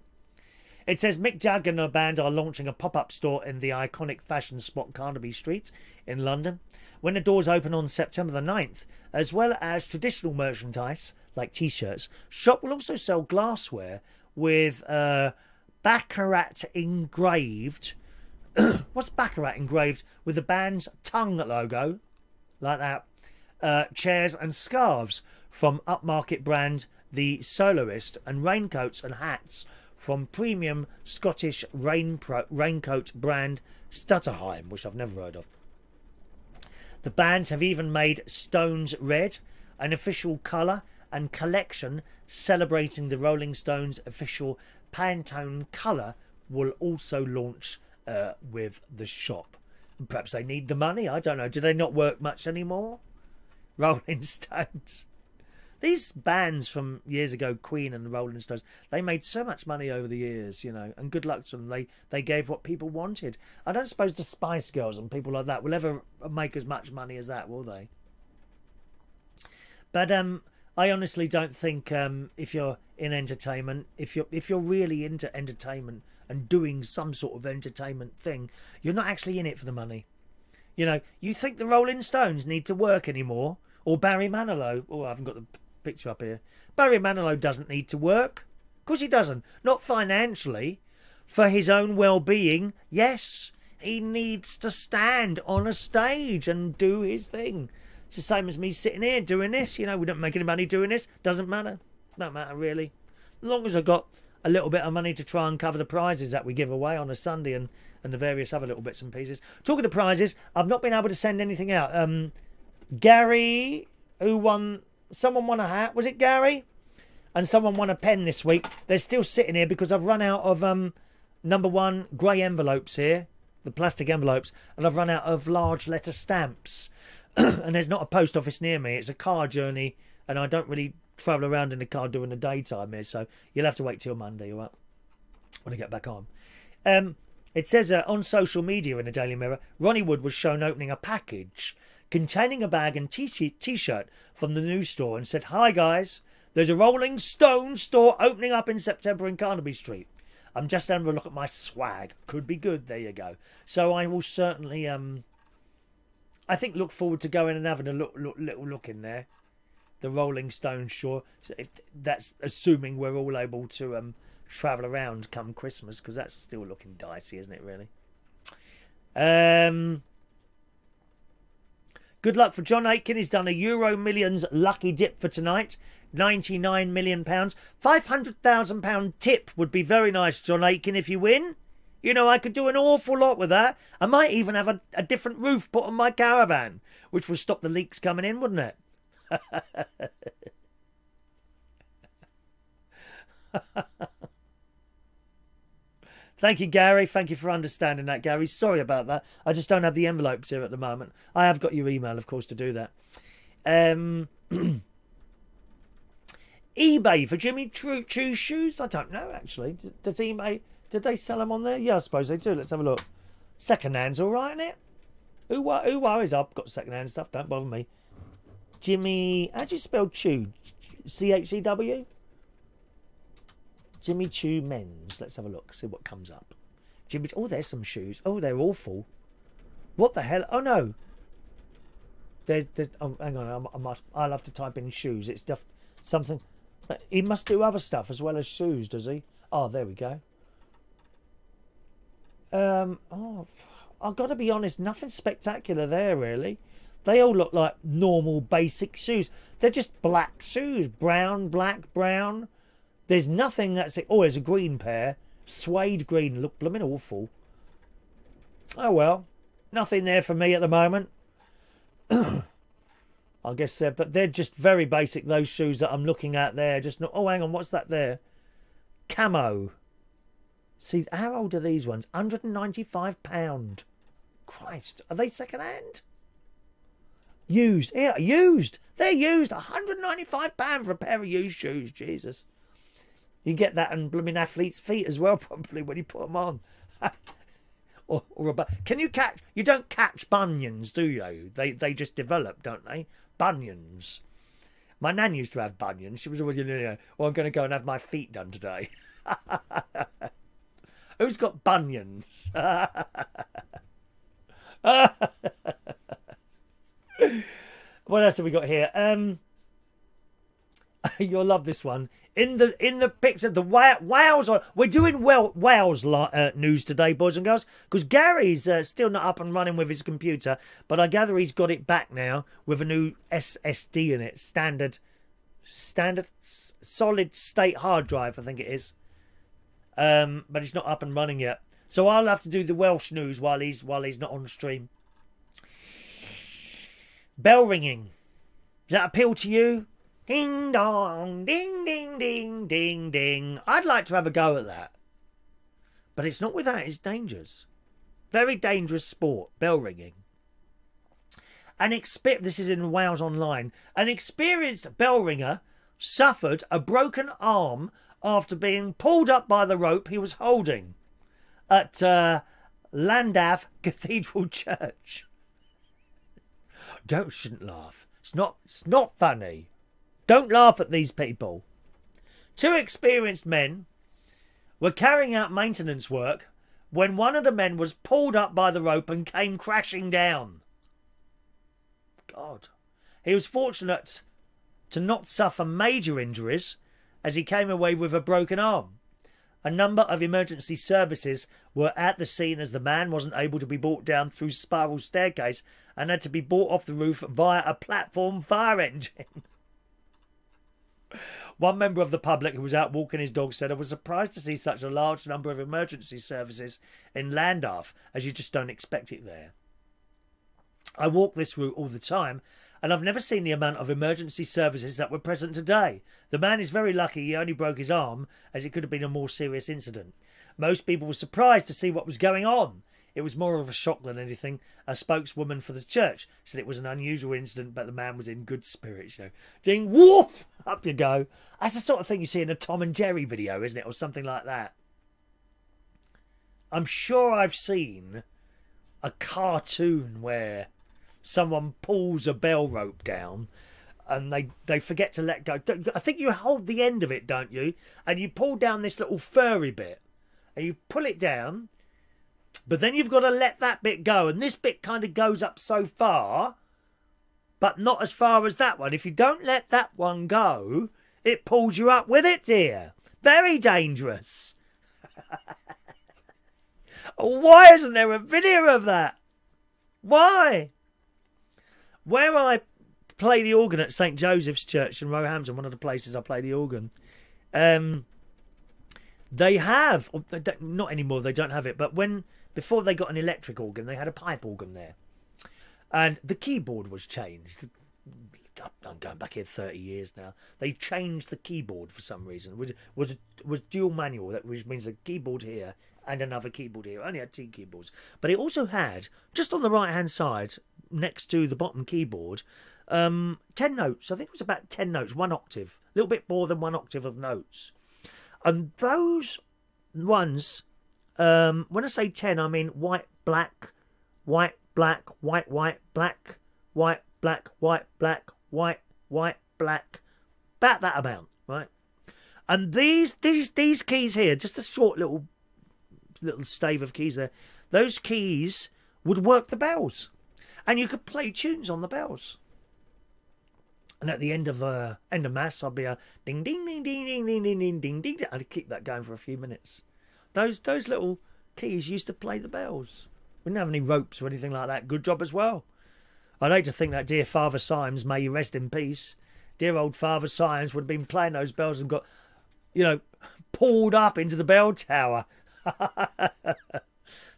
It says Mick Jagger and a band are launching a pop-up store in the iconic fashion spot Carnaby Street in London when the doors open on September the 9th, as well as traditional merchandise like T-shirts. Shop will also sell glassware with Baccarat engraved. What's Baccarat engraved? With the band's tongue logo, like that. Chairs and scarves from upmarket brand The Soloist, and raincoats and hats from premium Scottish raincoat brand Stutterheim, which I've never heard of. The bands have even made Stones Red, an official colour and collection celebrating the Rolling Stones' official Pantone colour will also launch with the shop. Perhaps they need the money, I don't know. Do they not work much anymore? Rolling Stones. These bands from years ago, Queen and the Rolling Stones, they made so much money over the years, you know, and good luck to them. They gave what people wanted. I don't suppose the Spice Girls and people like that will ever make as much money as that, will they? But I honestly don't think if you're in entertainment, if you're really into entertainment and doing some sort of entertainment thing, you're not actually in it for the money. You know, you think the Rolling Stones need to work anymore, or Barry Manilow. Oh, I haven't got the picture up here. Barry Manilow doesn't need to work. Of course he doesn't. Not financially. For his own well-being, yes, he needs to stand on a stage and do his thing. It's the same as me sitting here doing this. You know, we don't make any money doing this. Doesn't matter. Don't matter, really. As long as I've got a little bit of money to try and cover the prizes that we give away on a Sunday and the various other little bits and pieces. Talking of prizes, I've not been able to send anything out. Gary, who won... Someone won a hat. Was it Gary? And someone won a pen this week. They're still sitting here because I've run out of number one grey envelopes here, the plastic envelopes, and I've run out of large letter stamps. And there's not a post office near me. It's a car journey, and I don't really travel around in the car during the daytime here, so you'll have to wait till Monday, all right, when I get back on. It says on social media in the Daily Mirror, Ronnie Wood was shown opening a package containing a bag and T-shirt from the news store and said, "Hi guys, there's a Rolling Stone store opening up in September in Carnaby Street. I'm just having a look at my swag. Could be good." There you go. So I will certainly, I think, look forward to going and having a little look in there. The Rolling Stone store. If that's assuming we're all able to travel around come Christmas, because that's still looking dicey, isn't it, really? Good luck for John Aitken. He's done a Euro Millions lucky dip for tonight. £99 million. £500,000 tip would be very nice, John Aitken, if you win. You know, I could do an awful lot with that. I might even have a different roof put on my caravan, which would stop the leaks coming in, wouldn't it? Thank you, Gary. Thank you for understanding that, Gary. Sorry about that. I just don't have the envelopes here at the moment. I have got your email, of course, to do that. eBay for Jimmy Choo's shoes? I don't know, actually. Does eBay... Did they sell them on there? Yeah, I suppose they do. Let's have a look. Second-hand's all right, isn't it? Who worries? I've got second-hand stuff. Don't bother me. Jimmy... How do you spell Choo? C-H-E-W? Jimmy Choo Men's. Let's have a look. See what comes up. Jimmy. Oh, there's some shoes. Oh, they're awful. What the hell? Oh no. Oh, hang on. I'll have to type in shoes. It's something. He must do other stuff as well as shoes, does he? Oh, there we go. Oh, I've got to be honest. Nothing spectacular there, really. They all look like normal, basic shoes. They're just black shoes. Brown, black, brown. There's nothing that's... Oh, there's a green pair. Suede green. Look blooming awful. Oh, well. Nothing there for me at the moment. I guess but they're just very basic, those shoes that I'm looking at there. Just not... Oh, hang on. What's that there? Camo. See, how old are these ones? £195. Christ. Are they second hand? Used. Yeah, used. They're used. £195 for a pair of used shoes. Jesus. You get that on blooming athlete's feet as well, probably, when you put them on. Can you catch... You don't catch bunions, do you? They just develop, don't they? Bunions. My nan used to have bunions. She was always, I'm going to go and have my feet done today. Who's got bunions? What else have we got here? You'll love this one. In the picture, the Wales. We're doing Wales news today, boys and girls, because Gary's still not up and running with his computer, but I gather he's got it back now with a new SSD in it, standard solid state hard drive, I think it is. But it's not up and running yet, so I'll have to do the Welsh news while he's not on the stream. Bell ringing. Does that appeal to you? Ding dong, ding ding ding ding ding. I'd like to have a go at that, but it's not without its dangers. Very dangerous sport, bell ringing. This is in Wales Online. An experienced bell ringer suffered a broken arm after being pulled up by the rope he was holding at Llandaff Cathedral Church. Shouldn't laugh. It's not funny. Don't laugh at these people. Two experienced men were carrying out maintenance work when one of the men was pulled up by the rope and came crashing down. God. He was fortunate to not suffer major injuries as he came away with a broken arm. A number of emergency services were at the scene as the man wasn't able to be brought down through spiral staircase and had to be brought off the roof via a platform fire engine. One member of the public who was out walking his dog said, "I was surprised to see such a large number of emergency services in Llandaff, as you just don't expect it there. I walk this route all the time, and I've never seen the amount of emergency services that were present today. The man is very lucky he only broke his arm, as it could have been a more serious incident. Most people were surprised to see what was going on. It was more of a shock than anything. A spokeswoman for the church said it was an unusual incident, but the man was in good spirits. Ding, woof, up you go. That's the sort of thing you see in a Tom and Jerry video, isn't it? Or something like that. I'm sure I've seen a cartoon where someone pulls a bell rope down and they forget to let go. I think you hold the end of it, don't you? And you pull down this little furry bit and you pull it down, but then you've got to let that bit go, and this bit kind of goes up so far, but not as far as that one. If you don't let that one go, it pulls you up with it, dear. Very dangerous. Why isn't there a video of that? Why? Where I play the organ at St. Joseph's Church in Roehampton, one of the places I play the organ, they have, not anymore, they don't have it, but before they got an electric organ, they had a pipe organ there. And the keyboard was changed. I'm going back here 30 years now. They changed the keyboard for some reason. It was dual manual, which means a keyboard here and another keyboard here. It only had 2 keyboards. But it also had, just on the right-hand side, next to the bottom keyboard, 10 notes. I think it was about 10 notes, 1 octave. A little bit more than 1 octave of notes. And those ones, when I say 10, I mean white, black, white, black, white, white, black, white, black, white, black, white, white, black. About that amount, right? And these keys here, just a short little little stave of keys there. Those keys would work the bells, and you could play tunes on the bells. And at the end of mass, I'd be a ding ding ding ding ding ding ding ding ding ding. I'd keep that going for a few minutes. Those little keys used to play the bells. We didn't have any ropes or anything like that. Good job as well. I'd hate to think that dear Father Symes, may he rest in peace, dear old Father Symes would have been playing those bells and got, pulled up into the bell tower.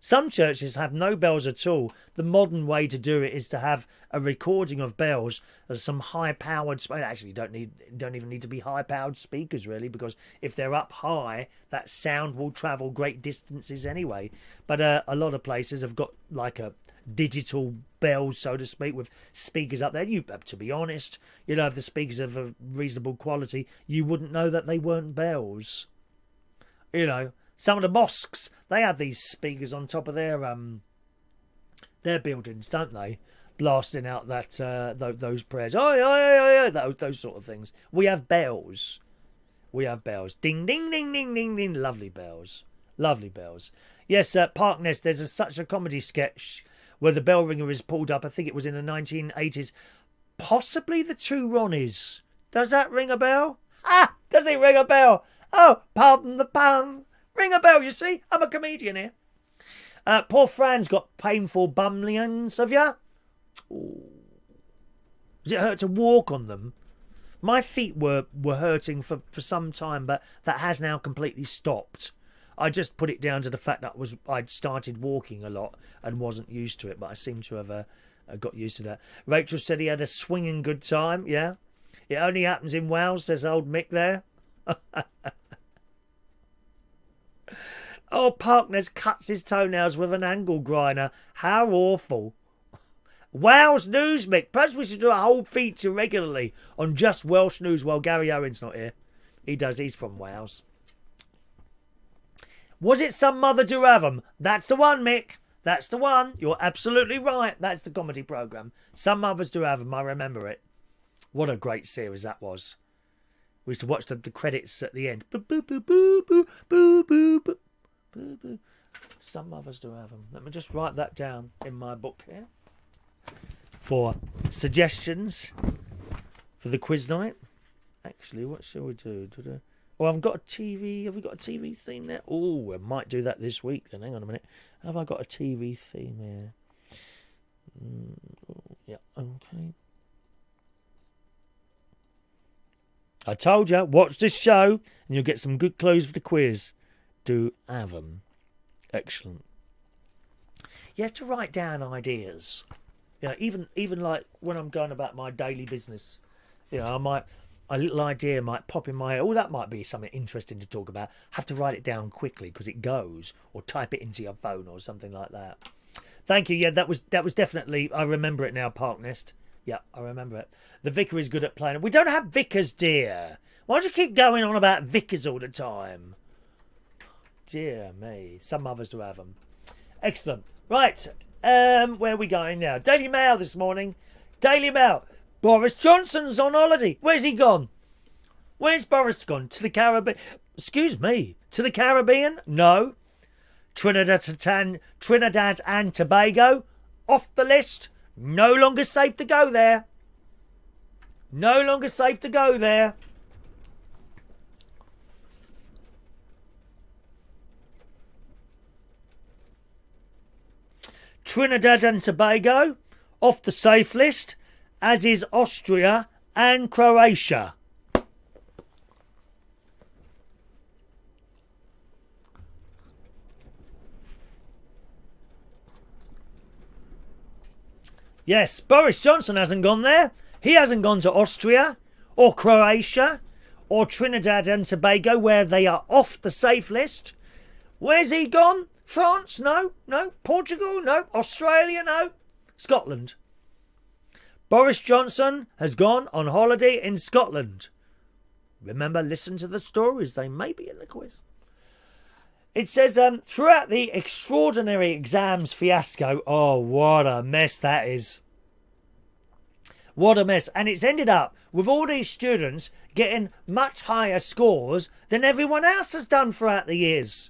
Some churches have no bells at all. The modern way to do it is to have a recording of bells as some high-powered... Actually, you don't even need to be high-powered speakers, really, because if they're up high, that sound will travel great distances anyway. But a lot of places have got like a digital bell, so to speak, with speakers up there. To be honest, if the speakers are of a reasonable quality, you wouldn't know that they weren't bells. Some of the mosques, they have these speakers on top of their buildings, don't they? Blasting out those prayers. Those sort of things. We have bells. Ding, ding, ding, ding, ding, ding. Lovely bells. Yes, Park Nest, there's such a comedy sketch where the bell ringer is pulled up. I think it was in the 1980s. Possibly the Two Ronnies. Does that ring a bell? Does it ring a bell? Oh, pardon the pun. Ring a bell, you see. I'm a comedian here. Poor Fran's got painful bumlions, have ya? Does it hurt to walk on them? My feet were hurting for some time, but that has now completely stopped. I just put it down to the fact that I'd started walking a lot and wasn't used to it, but I seem to have got used to that. Rachel said he had a swinging good time, yeah? It only happens in Wales, says old Mick there. Oh, Parkness cuts his toenails with an angle grinder. How awful. Wales news, Mick. Perhaps we should do a whole feature regularly on just Welsh news while Gary Owen's not here. He's from Wales. Was it Some Mother Do Have 'Em? That's the one, Mick. That's the one. You're absolutely right. That's the comedy programme. Some Mothers Do Have 'Em. I remember it. What a great series that was. We used to watch the credits at the end. Boo, boo, boo, boo, boo, boo, boo, boo. Boo, boo. Some Mothers Do Have 'Em. Let me just write that down in my book here for suggestions for the quiz night. Actually, what shall we do? Oh, I've got a TV. Have we got a TV theme there? Oh, I might do that this week then. Hang on a minute. Have I got a TV theme here? Yeah, okay. I told you, watch this show and you'll get some good clues for the quiz. Do have 'em. Excellent. You have to write down ideas. Even like when I'm going about my daily business, a little idea might pop in my head. Oh, that might be something interesting to talk about. Have to write it down quickly because it goes, or type it into your phone or something like that. Thank you. Yeah, that was definitely. I remember it now. Park Nest. Yeah, I remember it. The vicar is good at playing. We don't have vicars, dear. Why do you keep going on about vicars all the time? Dear me. Some Mothers Do Have 'Em. Excellent. Right. Where are we going now? Daily Mail this morning. Daily Mail. Boris Johnson's on holiday. Where's he gone? Where's Boris gone? To the Caribbean? Excuse me. To the Caribbean? No. Trinidad and Tobago? Off the list. No longer safe to go there. No longer safe to go there. Trinidad and Tobago, off the safe list, as is Austria and Croatia. Yes, Boris Johnson hasn't gone there. He hasn't gone to Austria or Croatia or Trinidad and Tobago, where they are off the safe list. Where's he gone? France? No. Portugal? No. Australia? No. Scotland. Boris Johnson has gone on holiday in Scotland. Remember, listen to the stories. They may be in the quiz. It says, throughout the extraordinary exams fiasco, oh, what a mess that is. What a mess. And it's ended up with all these students getting much higher scores than everyone else has done throughout the years.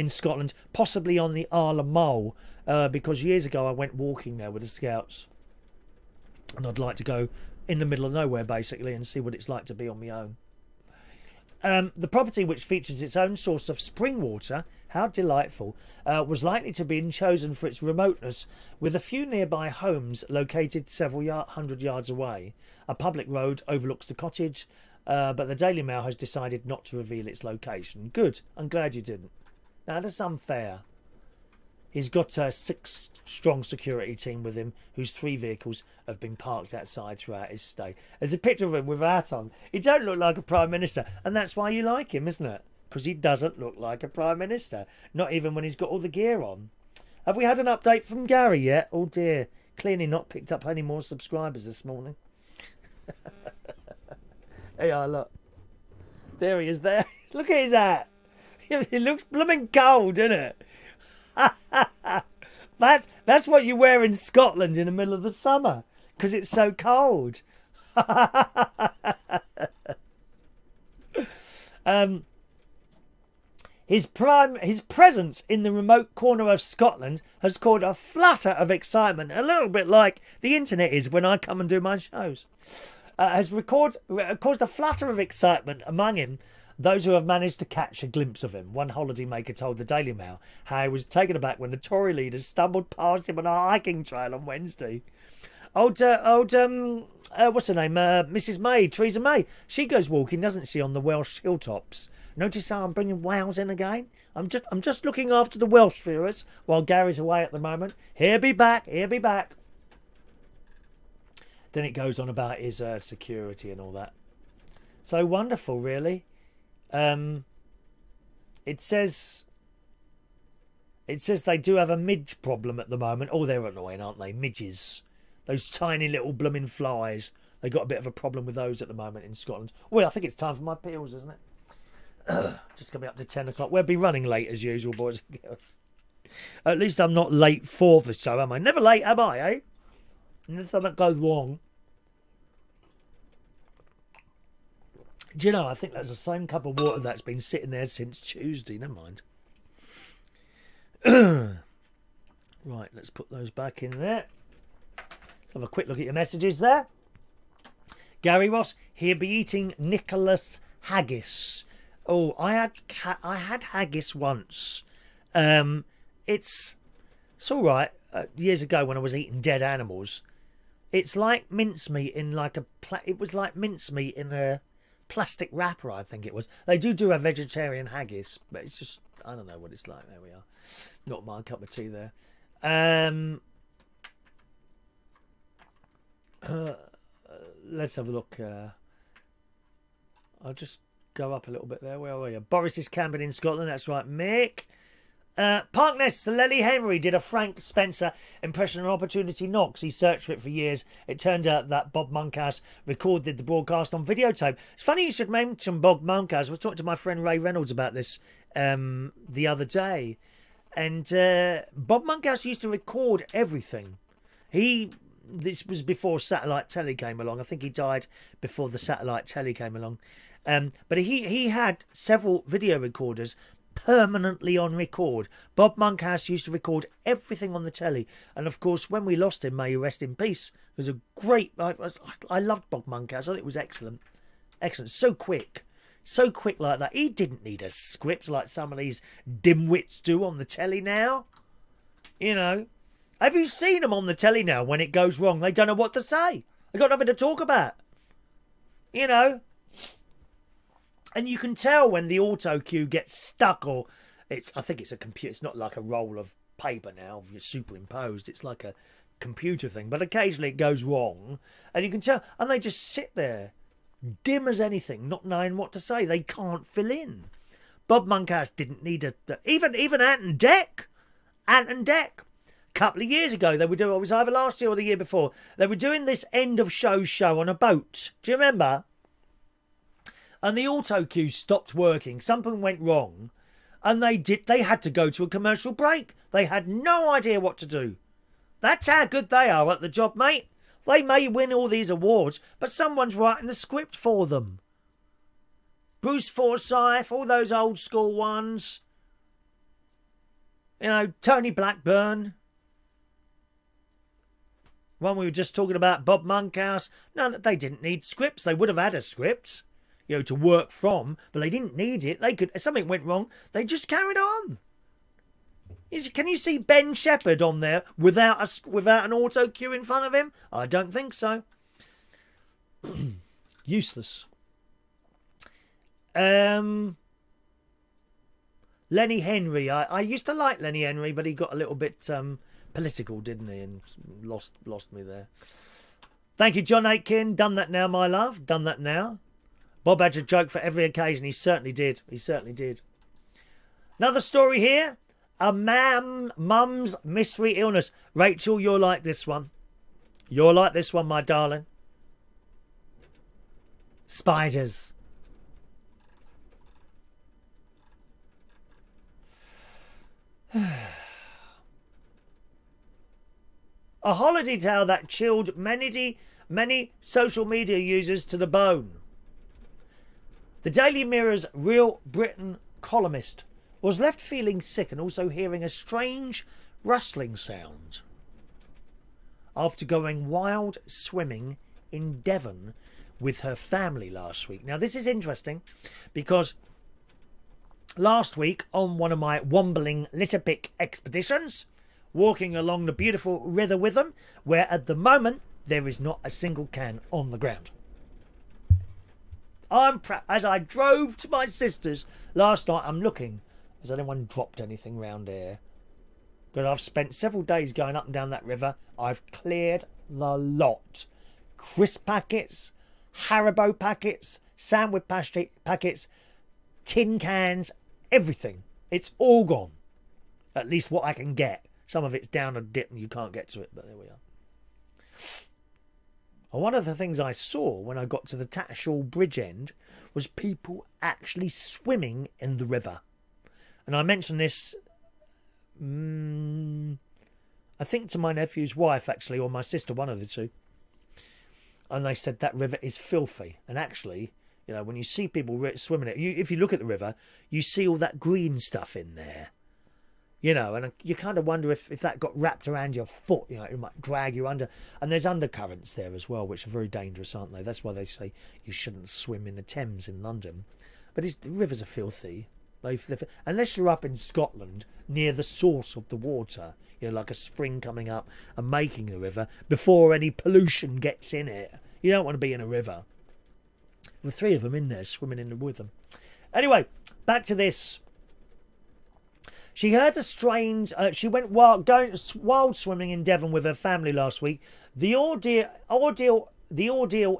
in Scotland, possibly on the Isle of Mull, because years ago I went walking there with the Scouts, and I'd like to go in the middle of nowhere basically and see what it's like to be on my own. The property, which features its own source of spring water, how delightful, was likely to be chosen for its remoteness, with a few nearby homes located several hundred yards away. A public road overlooks the cottage, but the Daily Mail has decided not to reveal its location. Good, I'm glad you didn't. Now, that's unfair. He's got a 6-strong security team with him, whose 3 vehicles have been parked outside throughout his stay. There's a picture of him with a hat on. He don't look like a Prime Minister, and that's why you like him, isn't it? Because he doesn't look like a Prime Minister, not even when he's got all the gear on. Have we had an update from Gary yet? Oh dear, clearly not picked up any more subscribers this morning. Hey, look. There he is there. Look at his hat. He looks blooming cold, doesn't it? That's what you wear in Scotland in the middle of the summer, because it's so cold. His presence in the remote corner of Scotland has caused a flutter of excitement, a little bit like the internet is when I come and do my shows. Has caused a flutter of excitement among him, those who have managed to catch a glimpse of him. One holidaymaker told the Daily Mail how he was taken aback when the Tory leaders stumbled past him on a hiking trail on Wednesday. What's her name? Mrs. May, Theresa May. She goes walking, doesn't she, on the Welsh hilltops? Notice how I'm bringing Wales in again? I'm just looking after the Welsh viewers while Gary's away at the moment. He'll be back. Then it goes on about his security and all that. So wonderful, really. It says they do have a midge problem at the moment. Oh, they're annoying, aren't they? Midges. Those tiny little blooming flies. They got a bit of a problem with those at the moment in Scotland. Well, I think it's time for my pills, isn't it? Just coming up to 10 o'clock. We'll be running late as usual, boys and girls. At least I'm not late for the show, am I? Never late, am I, eh? Unless something goes wrong. Do you know, I think that's the same cup of water that's been sitting there since Tuesday. Never mind. Right, let's put those back in there. Have a quick look at your messages there. Gary Ross, he'll be eating Nicholas haggis. Oh, I had haggis once. It's all right. Years ago when I was eating dead animals, it's like mincemeat in like it was like mincemeat in a plastic wrapper, I think it was. They do a vegetarian haggis, but it's just, I don't know what it's like. There we are. Not my cup of tea there. Let's have a look. I'll just go up a little bit there. Where are you? Boris is camping in Scotland. That's right, Mick. Parkness, Lely Henry did a Frank Spencer impression on Opportunity Knocks. He searched for it for years. It turned out that Bob Monkhouse recorded the broadcast on videotape. It's funny you should mention Bob Monkhouse. I was talking to my friend Ray Reynolds about this the other day. And Bob Monkhouse used to record everything. This was before satellite telly came along. I think he died before the satellite telly came along. But he had several video recorders permanently on record. Bob Monkhouse used to record everything on the telly, and of course when we lost him, may he rest in peace, it was a great, I loved Bob Monkhouse. I thought it was excellent, so quick like that. He didn't need a script like some of these dimwits do on the telly now. You know, have you seen them on the telly now? When it goes wrong, they don't know what to say. They got nothing to talk about, you know. And you can tell when the auto cue gets stuck, or I think it's a computer. It's not like a roll of paper now, you're superimposed. It's like a computer thing. But occasionally it goes wrong, and you can tell. And they just sit there, dim as anything, not knowing what to say. They can't fill in. Bob Monkhouse didn't need even Ant and Dec. A couple of years ago, they were doing. It was either last year or the year before. They were doing this end of show on a boat. Do you remember? And the auto cue stopped working. Something went wrong, and they had to go to a commercial break. They had no idea what to do. That's how good they are at the job, mate. They may win all these awards, but someone's writing the script for them. Bruce Forsyth, all those old school ones. You know, Tony Blackburn. One we were just talking about, Bob Monkhouse. No, they didn't need scripts. They would have had a script, you know, to work from, but they didn't need it. They could, if something went wrong, they just carried on. Can you see Ben Shepherd on there without an auto cue in front of him? I don't think so. Useless. Lenny Henry. I used to like Lenny Henry, but he got a little bit political, didn't he? And lost me there. Thank you, John Aitken. Done that now, my love. Done that now. Bob had a joke for every occasion. He certainly did. He certainly did. Another story here. A mum's mystery illness. Rachel, you'll like this one. You'll like this one, my darling. Spiders. A holiday tale that chilled many social media users to the bone. The Daily Mirror's Real Britain columnist was left feeling sick and also hearing a strange rustling sound after going wild swimming in Devon with her family last week. Now, this is interesting because last week on one of my wombling litterpick expeditions, walking along the beautiful river with them, where at the moment there is not a single can on the ground. As I drove to my sister's last night, I'm looking. Has anyone dropped anything round here? Because I've spent several days going up and down that river. I've cleared the lot. Crisp packets, Haribo packets, sandwich packets, tin cans, everything. It's all gone. At least what I can get. Some of it's down a dip and you can't get to it, but there we are. And one of the things I saw when I got to the Tattershall Bridge end was people actually swimming in the river. And I mentioned this, I think to my nephew's wife, actually, or my sister, one of the two. And they said that river is filthy. And actually, you know, when you see people swimming it, if you look at the river, you see all that green stuff in there. You know, and you kind of wonder if that got wrapped around your foot, you know, it might drag you under. And there's undercurrents there as well, which are very dangerous, aren't they? That's why they say you shouldn't swim in the Thames in London. But the rivers are filthy. Unless you're up in Scotland, near the source of the water, you know, like a spring coming up and making the river, before any pollution gets in it. You don't want to be in a river. The three of them in there swimming with them. Anyway, back to this. She heard a strange... she went wild swimming in Devon with her family last week. The ordeal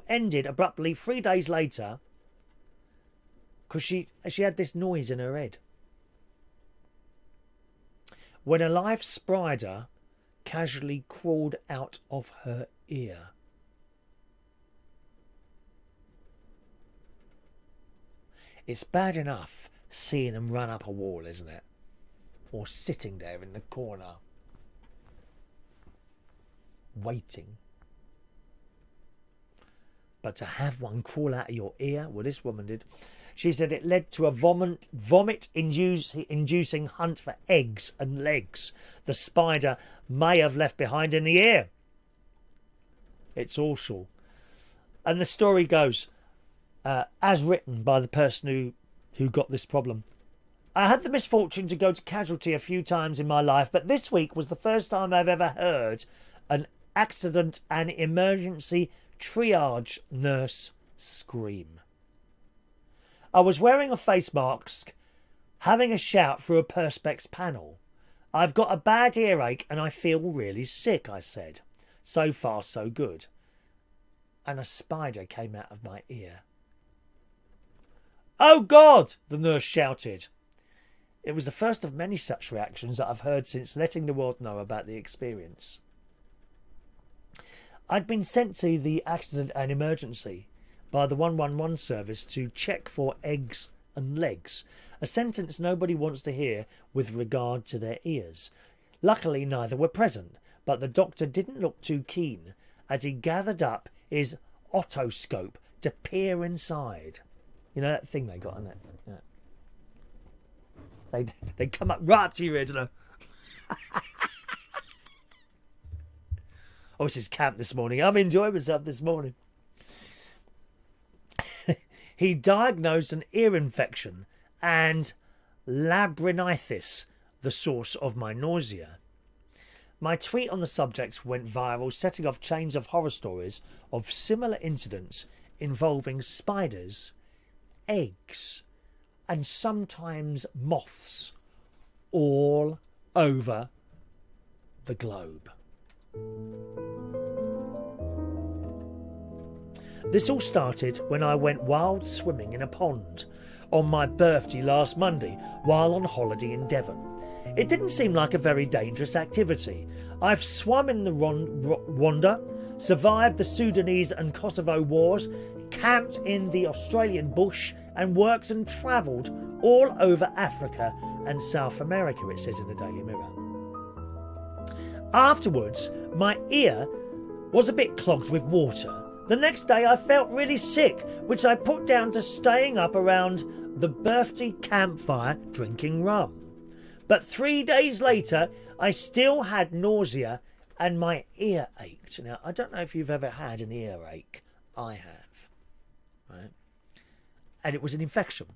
ended abruptly 3 days later because she had this noise in her head. When a live spider casually crawled out of her ear. It's bad enough seeing them run up a wall, isn't it? Or sitting there in the corner, waiting. But to have one crawl out of your ear, well, this woman did. She said it led to a vomit-inducing hunt for eggs and legs the spider may have left behind in the ear. It's awful. And the story goes, as written by the person who got this problem. I had the misfortune to go to casualty a few times in my life, but this week was the first time I've ever heard an accident and emergency triage nurse scream. I was wearing a face mask, having a shout through a Perspex panel. I've got a bad earache and I feel really sick, I said. So far, so good. And a spider came out of my ear. Oh God! The nurse shouted. It was the first of many such reactions that I've heard since letting the world know about the experience. I'd been sent to the accident and emergency by the 111 service to check for eggs and legs, a sentence nobody wants to hear with regard to their ears. Luckily, neither were present, but the doctor didn't look too keen as he gathered up his otoscope to peer inside. You know that thing they got, isn't it? Yeah. They come up right up to your ear, don't know. Oh, this is camp this morning. I'm enjoying myself this morning. He diagnosed an ear infection and labyrinthitis, the source of my nausea. My tweet on the subject went viral, setting off chains of horror stories of similar incidents involving spiders, eggs, and sometimes moths all over the globe. This all started when I went wild swimming in a pond on my birthday last Monday while on holiday in Devon. It didn't seem like a very dangerous activity. I've swum in the Rwanda, survived the Sudanese and Kosovo wars, camped in the Australian bush, and worked and travelled all over Africa and South America, it says in the Daily Mirror. Afterwards, my ear was a bit clogged with water. The next day I felt really sick, which I put down to staying up around the birthday campfire drinking rum. But 3 days later, I still had nausea and my ear ached. Now, I don't know if you've ever had an earache. I have. Right? And it was an infection.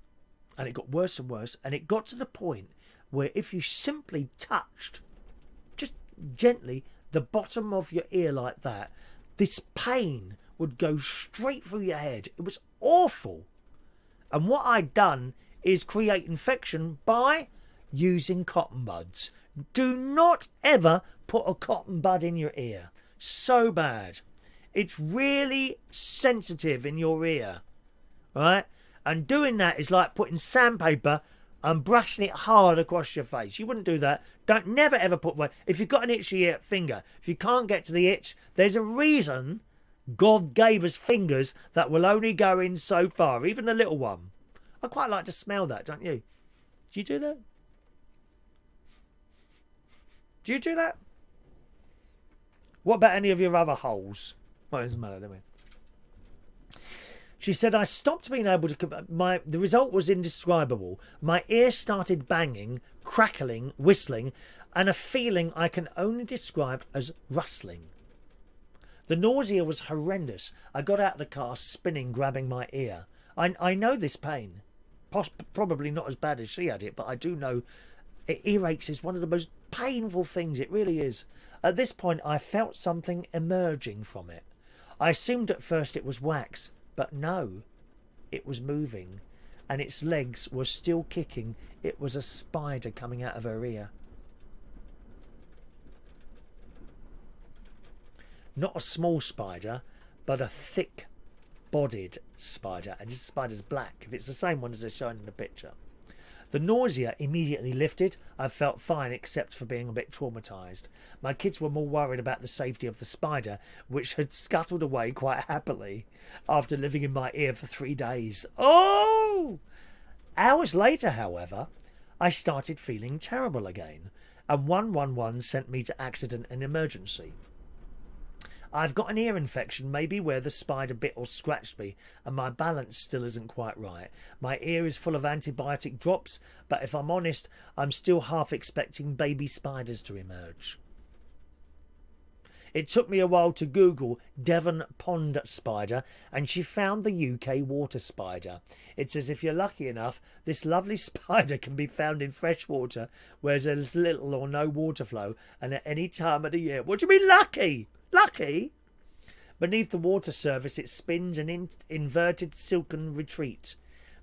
And it got worse and worse. And it got to the point where if you simply touched, just gently, the bottom of your ear like that, this pain would go straight through your head. It was awful. And what I'd done is create infection by using cotton buds. Do not ever put a cotton bud in your ear. So bad. It's really sensitive in your ear. Right? And doing that is like putting sandpaper and brushing it hard across your face. You wouldn't do that. Don't never ever put one. If you've got an itchy finger, if you can't get to the itch, there's a reason God gave us fingers that will only go in so far, even a little one. I quite like to smell that, don't you? Do you do that? Do you do that? What about any of your other holes? Well, it doesn't matter, does it? She said, I stopped being able to... The result was indescribable. My ear started banging, crackling, whistling, and a feeling I can only describe as rustling. The nausea was horrendous. I got out of the car, spinning, grabbing my ear. I know this pain. Probably not as bad as she had it, but I do know earaches is one of the most painful things. It really is. At this point, I felt something emerging from it. I assumed at first it was wax, but no, it was moving, and its legs were still kicking. It was a spider coming out of her ear. Not a small spider, but a thick-bodied spider. And this spider's black, if it's the same one as they're showing in the picture. The nausea immediately lifted. I felt fine except for being a bit traumatised. My kids were more worried about the safety of the spider, which had scuttled away quite happily after living in my ear for 3 days. Oh! Hours later, however, I started feeling terrible again, and 111 sent me to accident and emergency. I've got an ear infection, maybe where the spider bit or scratched me, and my balance still isn't quite right. My ear is full of antibiotic drops, but if I'm honest, I'm still half expecting baby spiders to emerge. It took me a while to Google Devon pond spider, and she found the UK water spider. It says if you're lucky enough, this lovely spider can be found in fresh water where there's little or no water flow, and at any time of the year. What do you mean lucky? Lucky? Beneath the water surface, it spins an inverted silken retreat.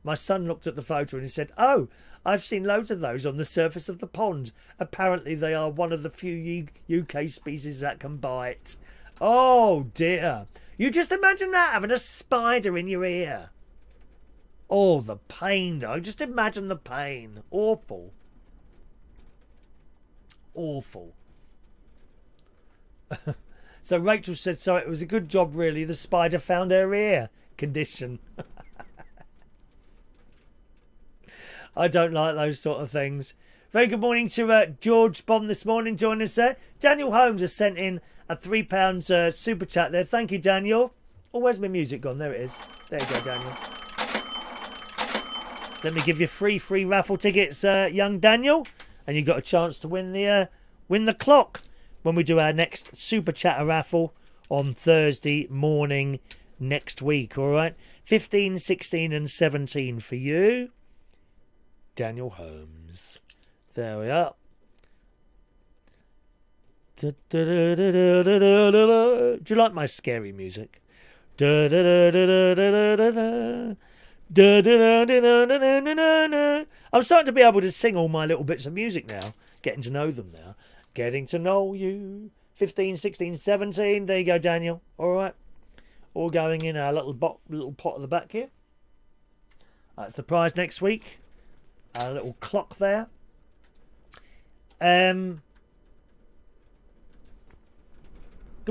My son looked at the photo and he said, "Oh, I've seen loads of those on the surface of the pond. Apparently they are one of the few UK species that can bite." Oh dear. You just imagine that, having a spider in your ear. Oh, the pain though. Just imagine the pain. Awful. Awful. So Rachel said, so it was a good job really, the spider found her ear condition. I don't like those sort of things. Very good morning to George Bond this morning, joining us there. Daniel Holmes has sent in a £3 super chat there. Thank you, Daniel. Oh, where's my music gone? There it is. There you go, Daniel. Let me give you free raffle tickets, young Daniel. And you got a chance to win the win the clock when we do our next Super Chatter raffle on Thursday morning next week. All right, 15, 16 and 17 for you, Daniel Holmes. There we are. Do you like my scary music? I'm starting to be able to sing all my little bits of music now. Getting to know them now. Getting to know you. 15, 16, 17. There you go, Daniel. All right. All going in our little pot at the back here. That's the prize next week. Our little clock there. Good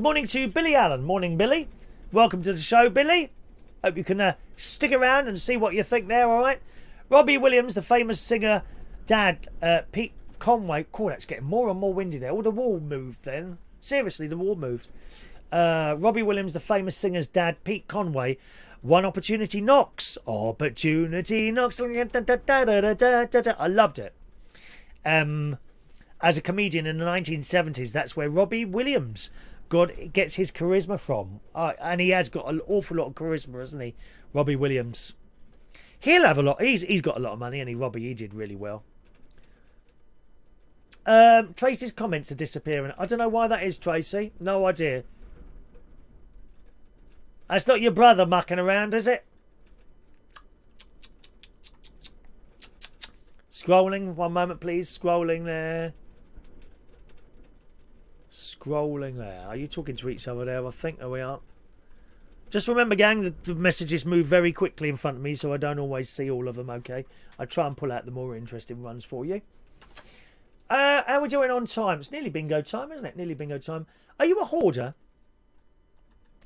morning to Billy Allen. Morning, Billy. Welcome to the show, Billy. Hope you can stick around and see what you think there, all right? Robbie Williams, the famous singer, dad, Pete Conway. Cool, that's getting more and more windy there. Oh, the wall moved then. Seriously, the wall moved. Robbie Williams, the famous singer's dad, Pete Conway. One opportunity knocks. Opportunity knocks. I loved it. As a comedian in the 1970s, that's where Robbie Williams gets his charisma from. And he has got an awful lot of charisma, hasn't he? Robbie Williams. He'll have a lot. He's got a lot of money, and he did really well. Tracy's comments are disappearing. I don't know why that is, Tracy. No idea. That's not your brother mucking around, is it? Scrolling. One moment, please. Scrolling there. Scrolling there. Are you talking to each other there? I think there we are. Just remember, gang, that the messages move very quickly in front of me, so I don't always see all of them, okay? I try and pull out the more interesting ones for you. How are we doing on time? It's nearly bingo time, isn't it? Nearly bingo time. Are you a hoarder?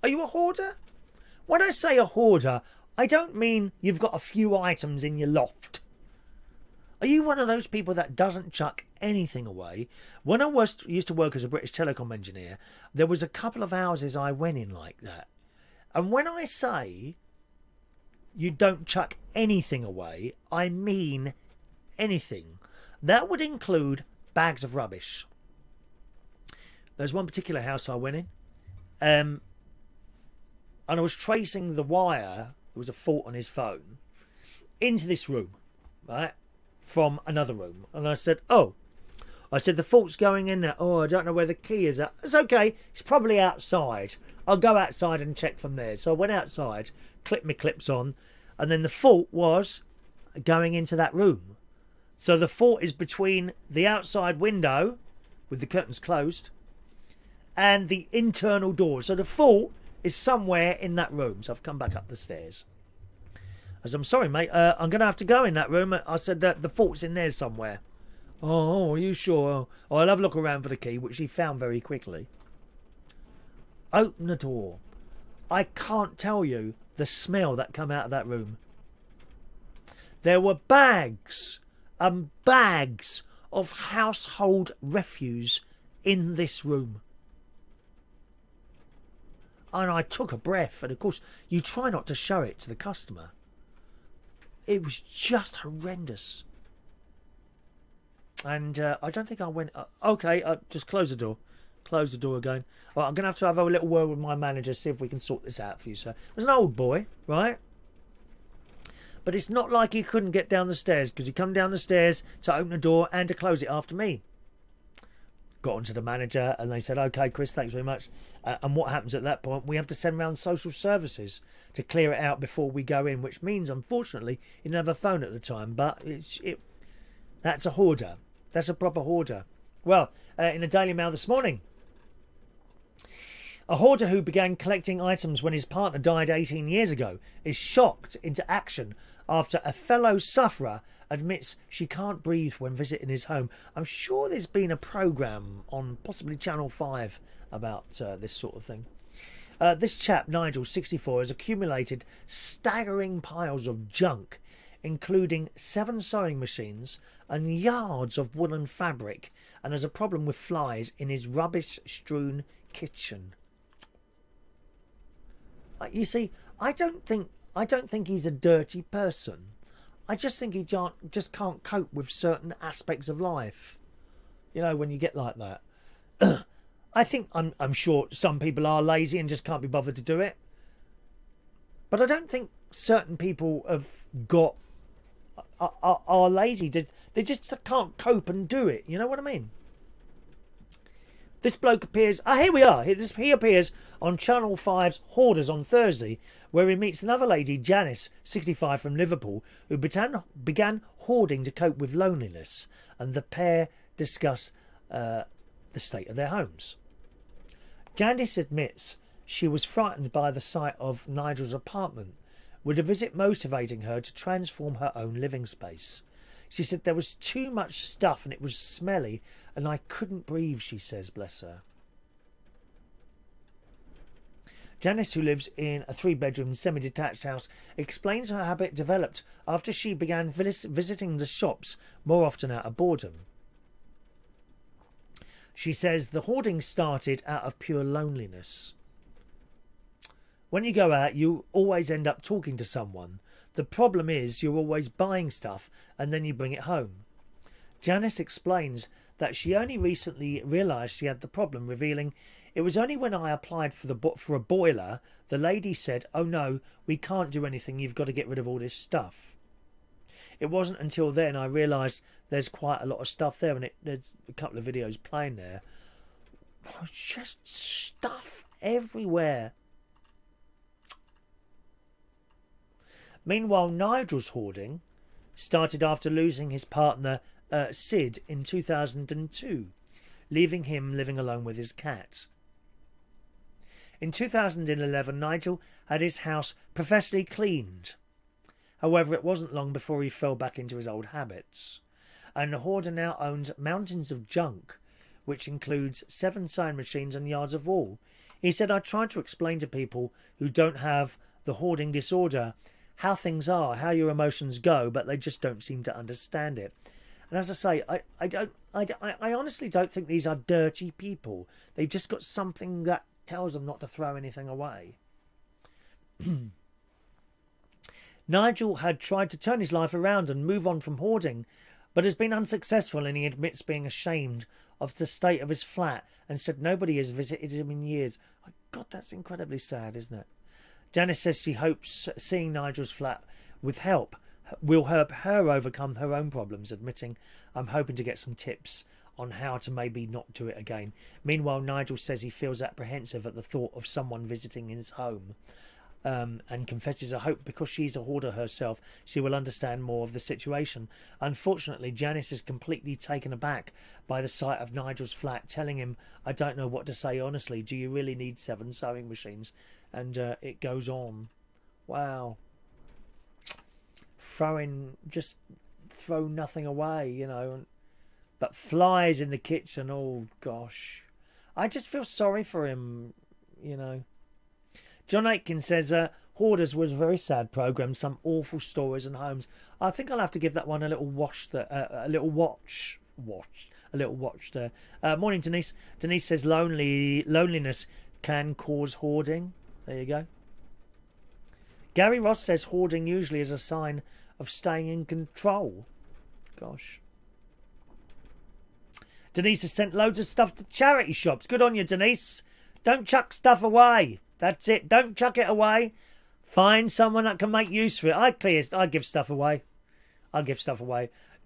Are you a hoarder? When I say a hoarder, I don't mean you've got a few items in your loft. Are you one of those people that doesn't chuck anything away? When I used to work as a British telecom engineer, there was a couple of houses I went in like that. And when I say you don't chuck anything away, I mean anything. That would include bags of rubbish. There's one particular house I went in, and I was tracing the wire, there was a fault on his phone, into this room, right, from another room. And I said, the fault's going in there. I don't know where the key is at. It's okay, it's probably outside. I'll go outside and check from there. So I went outside, clipped my clips on, and then the fault was going into that room. So the fault is between the outside window, with the curtains closed, and the internal door. So the fault is somewhere in that room. So I've come back up the stairs. I said, I'm sorry, mate. I'm going to have to go in that room. I said, the fault's in there somewhere. Oh, are you sure? Oh, I'll have a look around for the key, which he found very quickly. Open the door. I can't tell you the smell that come out of that room. There were bags and bags of household refuse in this room. And I took a breath, and of course you try not to show it to the customer. It was just horrendous. And I don't think I went... just close the door. Close the door again. Right, I'm going to have a little word with my manager, see if we can sort this out for you, sir. It was an old boy, right? But it's not like he couldn't get down the stairs, because he come down the stairs to open the door and to close it after me. Got onto the manager, and they said, OK, Chris, thanks very much. And what happens at that point? We have to send round social services to clear it out before we go in, which means, unfortunately, he didn't have a phone at the time. But that's a hoarder. That's a proper hoarder. Well, in the Daily Mail this morning, a hoarder who began collecting items when his partner died 18 years ago is shocked into action after a fellow sufferer admits she can't breathe when visiting his home. I'm sure there's been a programme on possibly Channel 5 about this sort of thing. This chap, Nigel, 64, has accumulated staggering piles of junk, including 7 sewing machines and yards of woolen fabric, and has a problem with flies in his rubbish-strewn kitchen. You see, I don't think he's a dirty person. I just think he just can't cope with certain aspects of life. You know, when you get like that. I'm sure some people are lazy and just can't be bothered to do it. But I don't think certain people are lazy. They just can't cope and do it. You know what I mean? This bloke appears... here we are. He appears on Channel 5's Hoarders on Thursday, where he meets another lady, Janice, 65, from Liverpool, who began hoarding to cope with loneliness, and the pair discuss the state of their homes. Janice admits she was frightened by the sight of Nigel's apartment, with a visit motivating her to transform her own living space. She said there was too much stuff and it was smelly and I couldn't breathe, she says, bless her. Janice, who lives in a 3-bedroom semi-detached house, explains her habit developed after she began visiting the shops more often out of boredom. She says the hoarding started out of pure loneliness. When you go out, you always end up talking to someone. The problem is you're always buying stuff and then you bring it home. Janice explains that she only recently realised she had the problem, revealing, "It was only when I applied for a boiler, the lady said, 'Oh no, we can't do anything, you've got to get rid of all this stuff.' It wasn't until then I realised there's quite a lot of stuff there," and there's a couple of videos playing there. Just stuff everywhere. Meanwhile, Nigel's hoarding started after losing his partner, Sid, in 2002, leaving him living alone with his cat. In 2011, Nigel had his house professionally cleaned. However, it wasn't long before he fell back into his old habits. And the hoarder now owns mountains of junk, which includes 7 sewing machines and yards of wool. He said, "I tried to explain to people who don't have the hoarding disorder how things are, how your emotions go, but they just don't seem to understand it." And as I say, I honestly don't think these are dirty people. They've just got something that tells them not to throw anything away. Nigel had tried to turn his life around and move on from hoarding, but has been unsuccessful, and he admits being ashamed of the state of his flat and said nobody has visited him in years. Oh, God, that's incredibly sad, isn't it? Janice says she hopes seeing Nigel's flat with help will help her overcome her own problems, admitting, "I'm hoping to get some tips on how to maybe not do it again." Meanwhile, Nigel says he feels apprehensive at the thought of someone visiting his home, and confesses a hope because she's a hoarder herself, she will understand more of the situation. Unfortunately, Janice is completely taken aback by the sight of Nigel's flat, telling him, "I don't know what to say honestly. Do you really need 7 sewing machines?" And it goes on. Wow. Just throw nothing away, you know. But flies in the kitchen, oh gosh. I just feel sorry for him, you know. John Aitken says, Hoarders was a very sad programme, some awful stories and homes. I think I'll have to give that one a little watch there. Morning, Denise. Denise says loneliness can cause hoarding. There you go. Gary Ross says hoarding usually is a sign of staying in control. Gosh. Denise has sent loads of stuff to charity shops. Good on you, Denise. Don't chuck stuff away. That's it. Don't chuck it away. Find someone that can make use of it. I give stuff away.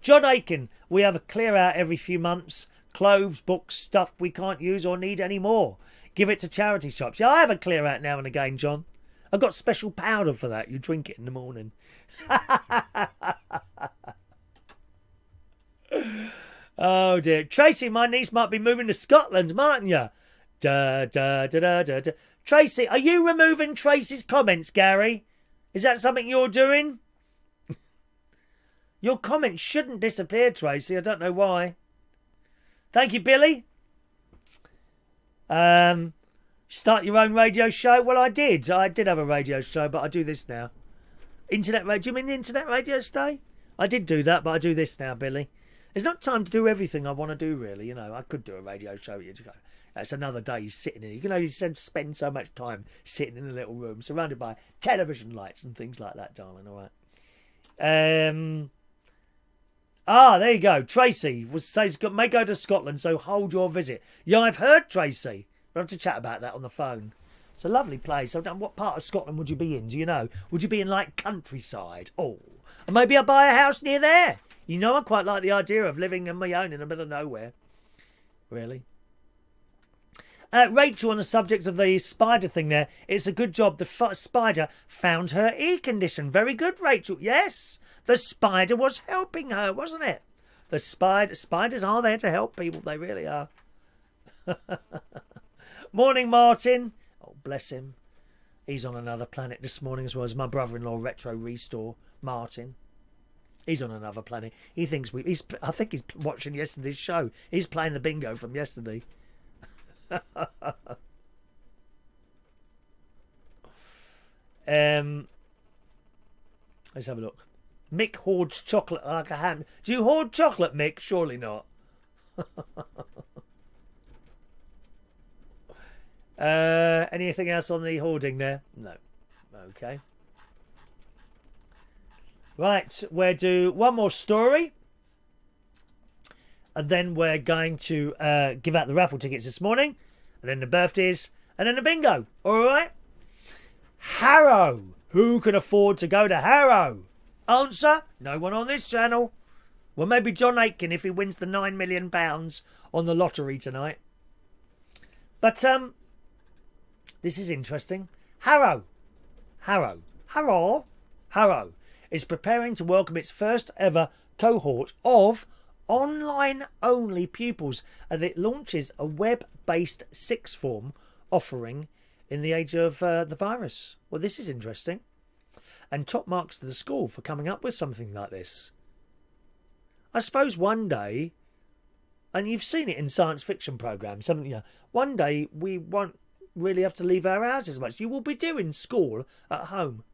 John Aiken, we have a clear out every few months. Clothes, books, stuff we can't use or need anymore. Give it to charity shops. Yeah, I have a clear out now and again, John. I've got special powder for that. You drink it in the morning. Oh dear. Tracy, my niece might be moving to Scotland, mightn't you? Da. Tracy, are you removing Tracy's comments, Gary? Is that something you're doing? Your comments shouldn't disappear, Tracy. I don't know why. Thank you, Billy. Start your own radio show? Well, I did have a radio show, but I do this now. Internet radio? Do you mean internet radio stay? I did do that, but I do this now, Billy. There's not time to do everything I want to do, really. You know, I could do a radio show. That's another day sitting in it. You can only spend so much time sitting in a little room surrounded by television lights and things like that, darling. All right. Ah, there you go. Tracy says may go to Scotland, so hold your visit. Yeah, I've heard, Tracy. We'll have to chat about that on the phone. It's a lovely place. What part of Scotland would you be in? Do you know? Would you be in, like, countryside? Oh, and maybe I'll buy a house near there. You know, I quite like the idea of living on my own in the middle of nowhere. Really? Rachel, on the subject of the spider thing there, it's a good job the spider found her ear condition. Very good, Rachel. Yes, the spider was helping her, wasn't it? The spiders are there to help people. They really are. Morning, Martin. Oh, bless him. He's on another planet this morning as well as my brother-in-law, Retro Restore, Martin. He's on another planet. He thinks I think he's watching yesterday's show. He's playing the bingo from yesterday. Let's have a look. Mick hoards chocolate like a ham. Do you hoard chocolate, Mick? Surely not. Anything else on the hoarding there? No. Okay. Right, we'll do one more story. And then we're going to give out the raffle tickets this morning. And then the birthdays. And then the bingo. All right? Harrow. Who can afford to go to Harrow? Answer, no one on this channel. Well, maybe John Aitken if he wins the £9 million on the lottery tonight. But this is interesting. Harrow is preparing to welcome its first ever cohort of online-only pupils as it launches a web-based sixth form offering in the age of the virus. Well, this is interesting. And top marks to the school for coming up with something like this. I suppose one day, and you've seen it in science fiction programmes, haven't you? One day we won't really have to leave our houses much. You will be doing school at home.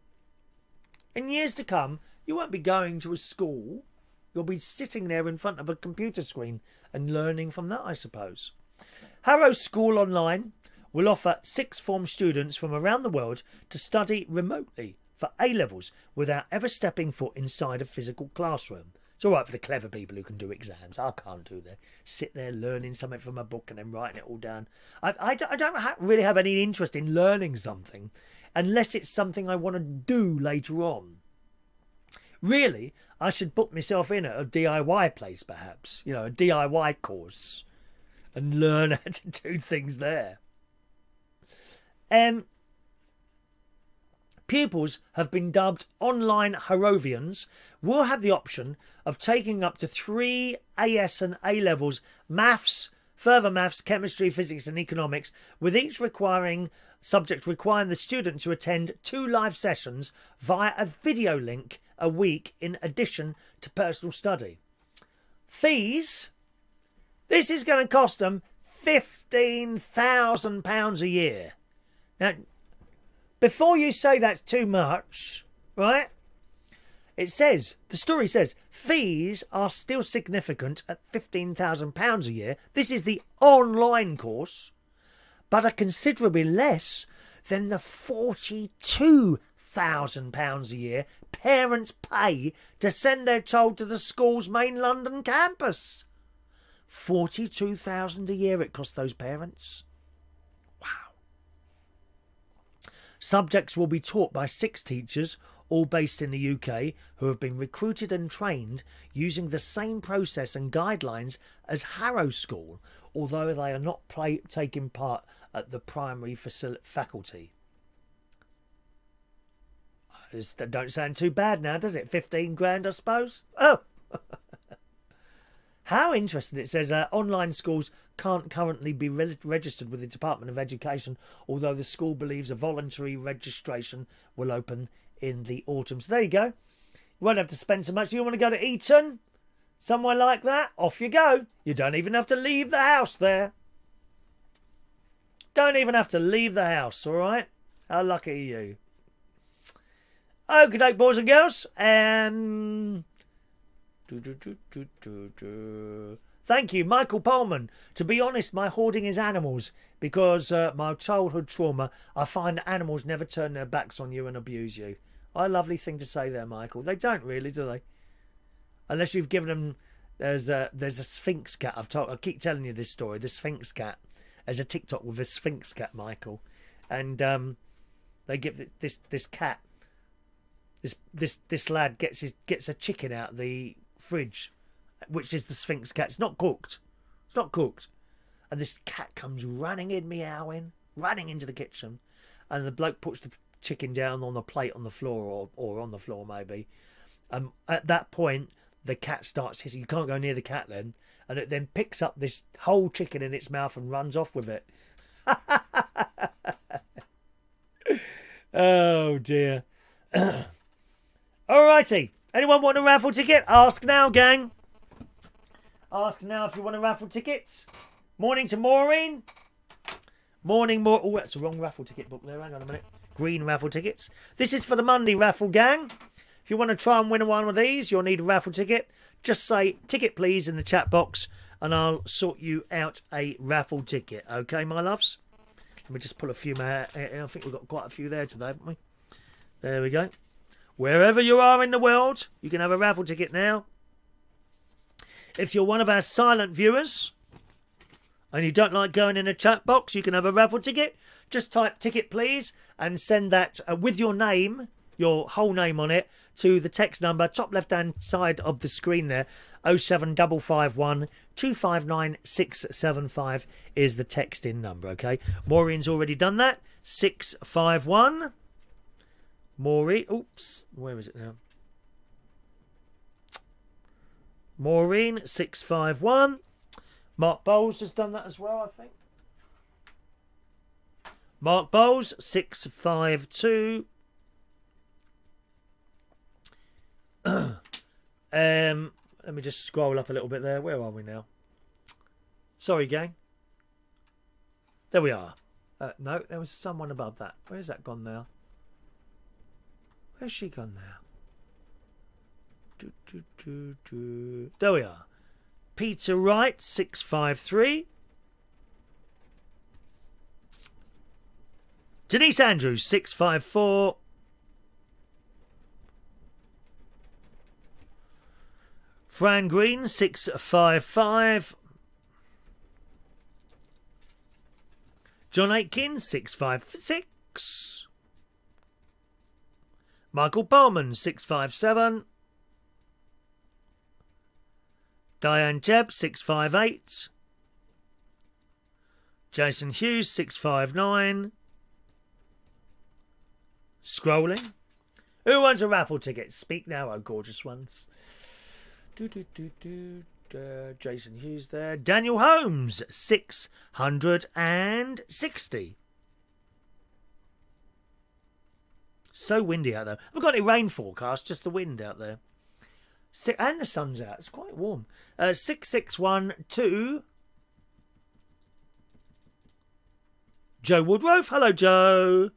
In years to come, you won't be going to a school. You'll be sitting there in front of a computer screen and learning from that, I suppose. Harrow School Online will offer sixth form students from around the world to study remotely for A-levels without ever stepping foot inside a physical classroom. It's all right for the clever people who can do exams. I can't do that. Sit there learning something from a book and then writing it all down. I don't really have any interest in learning something unless it's something I want to do later on. Really, I should book myself in at a DIY place, perhaps. You know, a DIY course and learn how to do things there. Pupils have been dubbed online Harrovians will have the option of taking up to 3 AS and A-levels maths, further maths, chemistry, physics and economics, with each subject requiring the student to attend 2 live sessions via a video link a week in addition to personal study. Fees? This is going to cost them £15,000 a year. Now, before you say that's too much, right? The story says, fees are still significant at £15,000 a year. This is the online course, but are considerably less than the £42,000 a year parents pay to send their child to the school's main London campus. £42,000 a year it costs those parents. Subjects will be taught by 6 teachers, all based in the UK, who have been recruited and trained using the same process and guidelines as Harrow School, although they are not taking part at the primary faculty. That don't sound too bad now, does it? 15 grand, I suppose? Oh! How interesting. It says online schools can't currently be registered with the Department of Education, although the school believes a voluntary registration will open in the autumn. So there you go. You won't have to spend so much. You want to go to Eton? Somewhere like that? Off you go. You don't even have to leave the house there. Don't even have to leave the house, all right? How lucky are you? Okie doke, boys and girls. Thank you, Michael Pullman. To be honest, my hoarding is animals because my childhood trauma, I find that animals never turn their backs on you and abuse you. A lovely thing to say there, Michael. They don't really, do they? Unless you've given them... There's a Sphinx cat. I keep telling you this story. The Sphinx cat. There's a TikTok with a Sphinx cat, Michael. And they give this cat... This lad gets a chicken out of the fridge, which is the Sphinx cat. It's not cooked. It's not cooked. And this cat comes running in, meowing, running into the kitchen. And the bloke puts the chicken down on the plate on the floor, or on the floor maybe. At that point, the cat starts hissing. You can't go near the cat then. And it then picks up this whole chicken in its mouth and runs off with it. Oh, dear. Alrighty. Anyone want a raffle ticket? Ask now, gang. Ask now if you want a raffle ticket. Morning to Maureen. Morning, Oh, that's the wrong raffle ticket book there. Hang on a minute. Green raffle tickets. This is for the Monday raffle, gang. If you want to try and win one of these, you'll need a raffle ticket. Just say ticket please in the chat box and I'll sort you out a raffle ticket. Okay, my loves? Let me just pull a few more. I think we've got quite a few there today, haven't we? There we go. Wherever you are in the world, you can have a raffle ticket now. If you're one of our silent viewers and you don't like going in a chat box, you can have a raffle ticket. Just type ticket please and send that with your name, your whole name on it, to the text number, top left-hand side of the screen there, 07551 259 675 is the text-in number, okay? Maureen's already done that. 651. Maureen, oops, where is it now? Maureen, 651. Mark Bowles has done that as well, I think. Mark Bowles, 652. Let me just scroll up a little bit there. Where are we now? Sorry, gang. There we are. No, there was someone above that. Where's that gone now? Where's she gone now? There we are. Peter Wright, 653. Denise Andrews, 654. Fran Green, 655. John Aitken, 656. Michael Bowman, 657. Diane Jebb, 658. Jason Hughes, 659. Scrolling. Who wants a raffle ticket? Speak now, oh gorgeous ones. Jason Hughes there. Daniel Holmes, 660. So windy out there. I've got any rain forecast, just the wind out there. And the sun's out. It's quite warm. 6612. Joe Woodruff. Hello, Joe.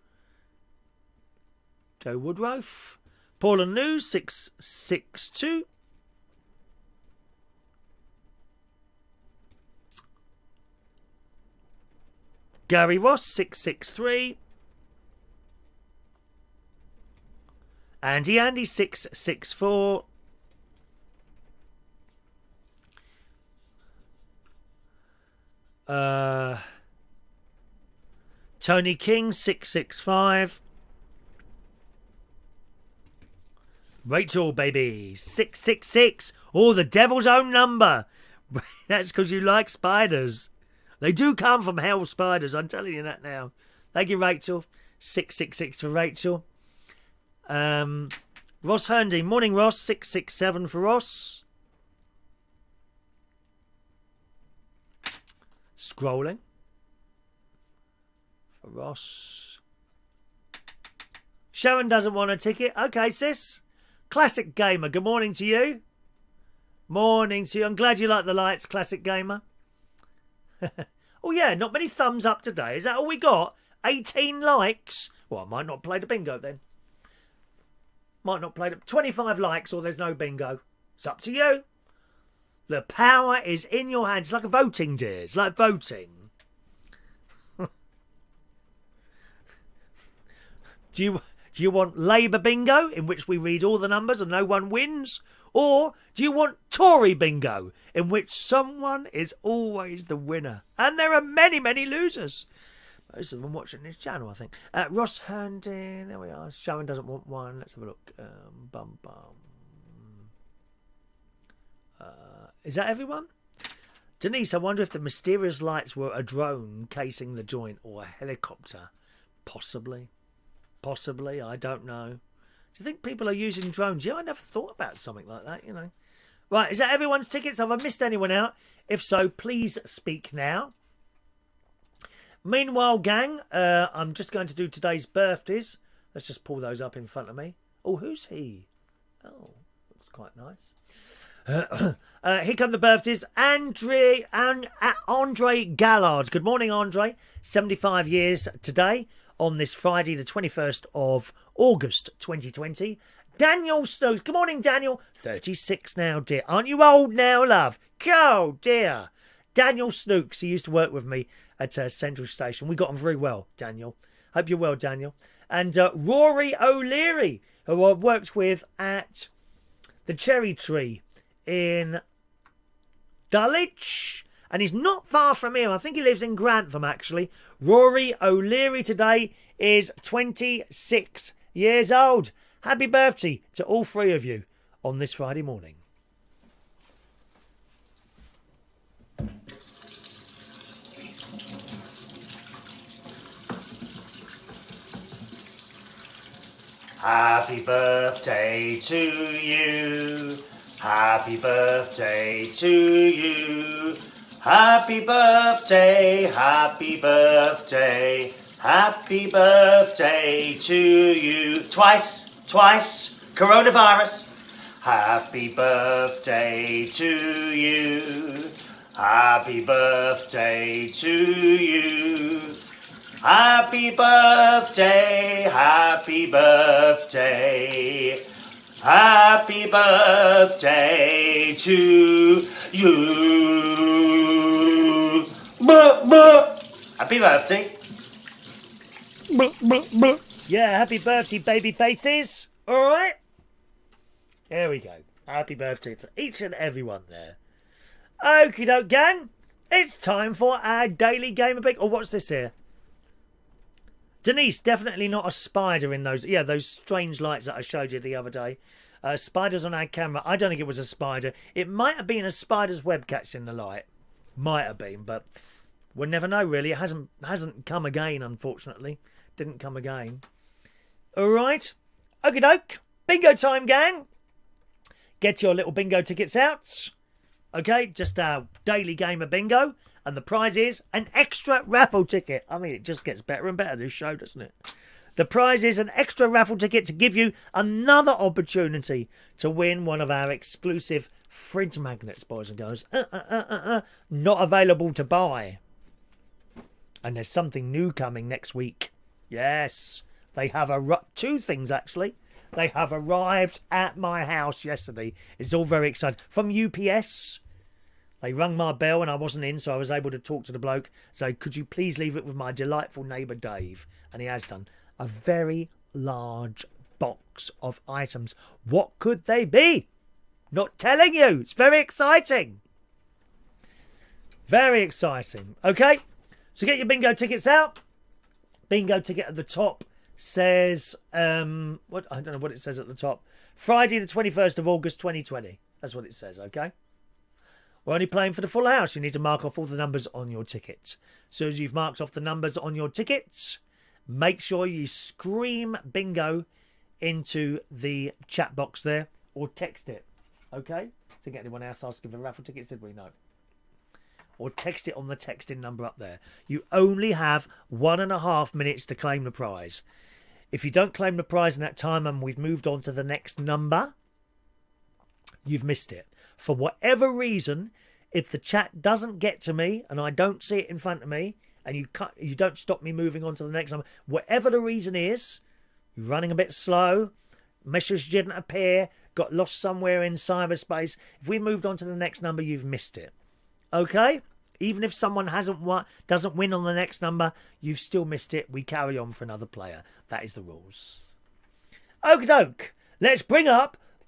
Joe Woodruff. Paul and News, 662. Gary Ross, 663. Andy, 664. Tony King, 665. Rachel, baby, 666. Oh, the devil's own number. That's because you like spiders. They do come from hell, spiders. I'm telling you that now. Thank you, Rachel. 666 for Rachel. Ross Herndon. Morning, Ross. 667 for Ross. Scrolling. For Ross. Sharon doesn't want a ticket. Okay, sis. Classic Gamer. Good morning to you. Morning to you. I'm glad you like the lights, Classic Gamer. Oh, yeah, not many thumbs up today. Is that all we got? 18 likes? Well, I might not play the bingo then. Might not play the... 25 likes or there's no bingo. It's up to you. The power is in your hands. It's like a voting, dear. It's like voting. Do you want Labour bingo, in which we read all the numbers and no one wins? Or do you want Tory bingo, in which someone is always the winner? And there are many, many losers. Most of them watching this channel, I think. Ross Herndon, there we are. Sharon doesn't want one. Let's have a look. Is that everyone? Denise, I wonder if the mysterious lights were a drone casing the joint or a helicopter. Possibly. Possibly, I don't know. Do you think people are using drones? Yeah, I never thought about something like that, you know. Right, is that everyone's tickets? Have I missed anyone out? If so, please speak now. Meanwhile, gang, I'm just going to do today's birthdays. Let's just pull those up in front of me. Oh, who's he? Oh, looks quite nice. Here come the birthdays. Andre Gallard. Good morning, Andre. 75 years today on this Friday, the 21st of August, 2020. Daniel Snooks. Good morning, Daniel. 36 now, dear. Aren't you old now, love? Oh, dear. Daniel Snooks. He used to work with me at Central Station. We got on very well, Daniel. Hope you're well, Daniel. And Rorie O'Leary, who I worked with at the Cherry Tree in Dulwich. And he's not far from here. I think he lives in Grantham, actually. Rorie O'Leary today is 26 years old. Happy birthday to all three of you on this Friday morning. Happy birthday to you. Happy birthday to you. Happy birthday, happy birthday, happy birthday to you. Twice, coronavirus. Happy birthday to you. Happy birthday to you. Happy birthday, happy birthday. Happy birthday to you. Happy birthday. Yeah, happy birthday, baby faces. All right. There we go. Happy birthday to each and everyone there. Okie doke, gang. It's time for our daily game of bingo. Oh, what's this here? Denise, definitely not a spider in those. Yeah, those strange lights that I showed you the other day. Spiders on our camera. I don't think it was a spider. It might have been a spider's web catching the light. Might have been, but we'll never know, really. It hasn't come again, unfortunately. Didn't come again. All right. Okie doke. Bingo time, gang. Get your little bingo tickets out. Okay, just our daily game of bingo. And the prize is an extra raffle ticket. I mean, it just gets better and better, this show, doesn't it? The prize is an extra raffle ticket to give you another opportunity to win one of our exclusive fridge magnets, boys and girls. Not available to buy. And there's something new coming next week. Yes, they have two things, actually. They have arrived at my house yesterday. It's all very exciting. From UPS. They rung my bell and I wasn't in, so I was able to talk to the bloke. So could you please leave it with my delightful neighbour Dave? And he has done. A very large box of items. What could they be? Not telling you. It's very exciting. Very exciting. Okay, so get your bingo tickets out. Bingo ticket at the top says, I don't know what it says at the top. Friday the 21st of August 2020. That's what it says, okay? We're only playing for the full house. You need to mark off all the numbers on your ticket. As soon as you've marked off the numbers on your tickets, make sure you scream bingo into the chat box there or text it. Okay? I think anyone else asked for raffle tickets, did we? No. Or text it on the texting number up there. You only have 1.5 minutes to claim the prize. If you don't claim the prize in that time and we've moved on to the next number, you've missed it. For whatever reason, if the chat doesn't get to me and I don't see it in front of me and you don't stop me moving on to the next number, whatever the reason is, you're running a bit slow, message didn't appear, got lost somewhere in cyberspace, if we moved on to the next number, you've missed it. Okay? Even if someone doesn't win on the next number, you've still missed it. We carry on for another player. That is the rules. Okie doke. Let's bring up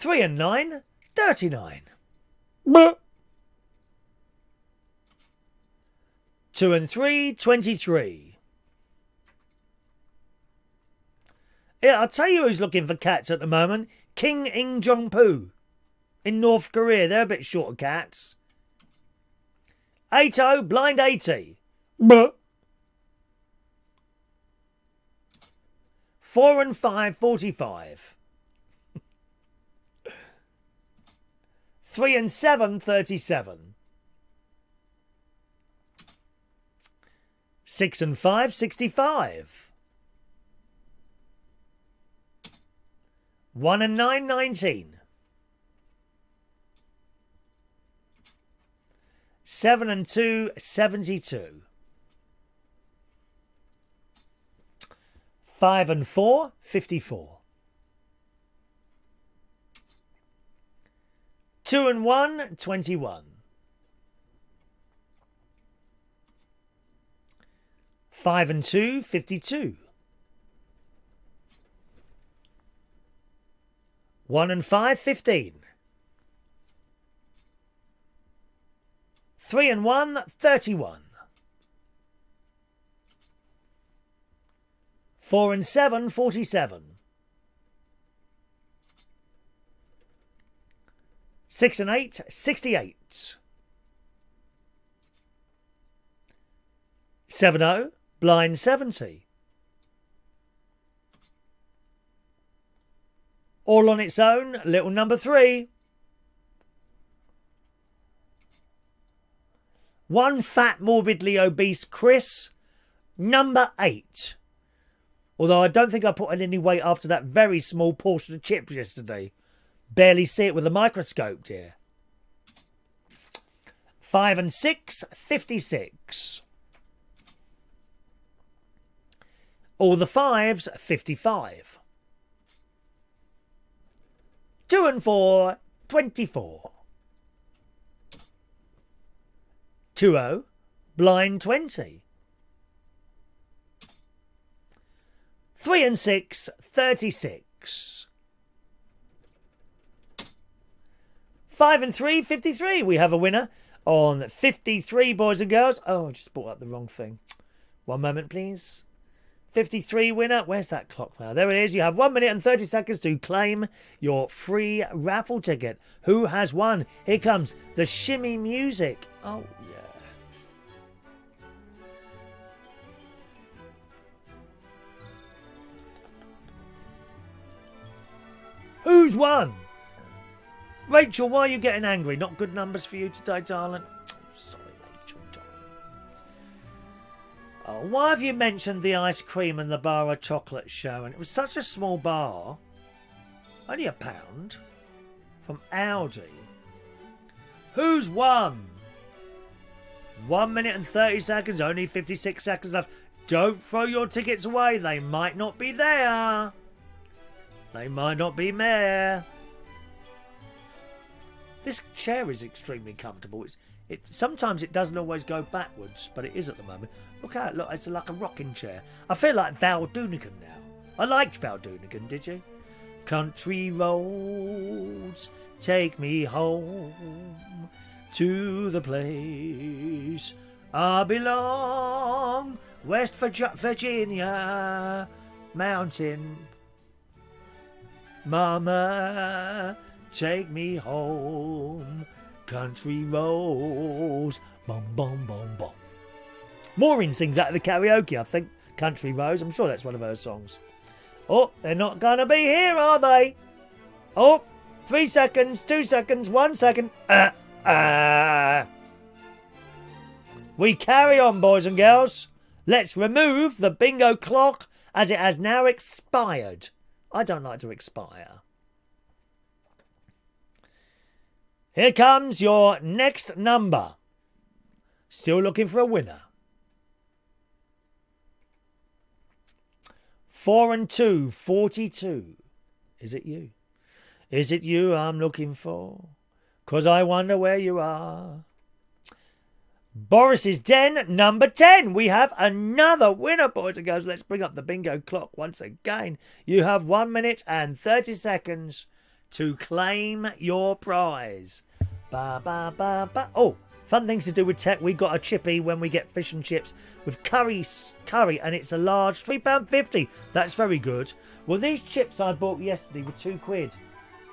3 and 9, 39. 2 and 3, 23. Yeah, I'll tell you who's looking for cats at the moment. King Ing Jong-poo in North Korea. They're a bit short of cats. 80, blind 80. 4 and 5, 45. 3 and 7, 37. 6 and 5, 65. 1 and 9, 19. 7 and 2, 72. 5 and 4, 54. 2 and 1, 21. 5 and 2, 52. 1 and 5, 15. 3 and 1, 31. 4 and 7, 47. 6 and 8, 68. 7-0, blind 70. All on its own, little number 3. 1 fat, morbidly obese Chris, number 8. Although I don't think I put on any weight after that very small portion of chips yesterday. Barely see it with a microscope, dear. 5 and 6, 56. All the 5s, 55. 2 and 4, 24. 2-0, blind 20. 3 and 6, 36. 5 and 3, 53. We have a winner on 53, boys and girls. Oh, I just brought up the wrong thing. One moment, please. 53 winner. Where's that clock now? There it is. You have 1 minute and 30 seconds to claim your free raffle ticket. Who has won? Here comes the shimmy music. Oh, yeah. Who's won? Rachel, why are you getting angry? Not good numbers for you today, darling. Oh, sorry, Rachel, darling. Oh, why have you mentioned the ice cream and the bar of chocolate show? And it was such a small bar. Only £1. From Aldi. Who's won? 1 minute and 30 seconds. Only 56 seconds left. Don't throw your tickets away. They might not be there. They might not be there. This chair is extremely comfortable. Sometimes it doesn't always go backwards, but it is at the moment. Look at it. Look, it's like a rocking chair. I feel like Val Doonigan now. I liked Val Doonigan, did you? Country roads take me home to the place I belong. West Virginia, mountain. Mama, take me home. Country roads. Bum, bum, bum, bum. Maureen sings out of the karaoke, I think. Country roads. I'm sure that's one of her songs. Oh, they're not going to be here, are they? Oh, 3 seconds, 2 seconds, 1 second. We carry on, boys and girls. Let's remove the bingo clock as it has now expired. I don't like to expire. Here comes your next number. Still looking for a winner. 4 and 2, 42. Is it you? Is it you I'm looking for? 'Cause I wonder where you are. Boris's Den, number 10. We have another winner, boys and girls. Let's bring up the bingo clock once again. You have 1 minute and 30 seconds to claim your prize. Ba ba ba ba. Oh, fun things to do with tech. We got a chippy when we get fish and chips with curry, and it's a large £3.50. That's very good. Well, these chips I bought yesterday were £2.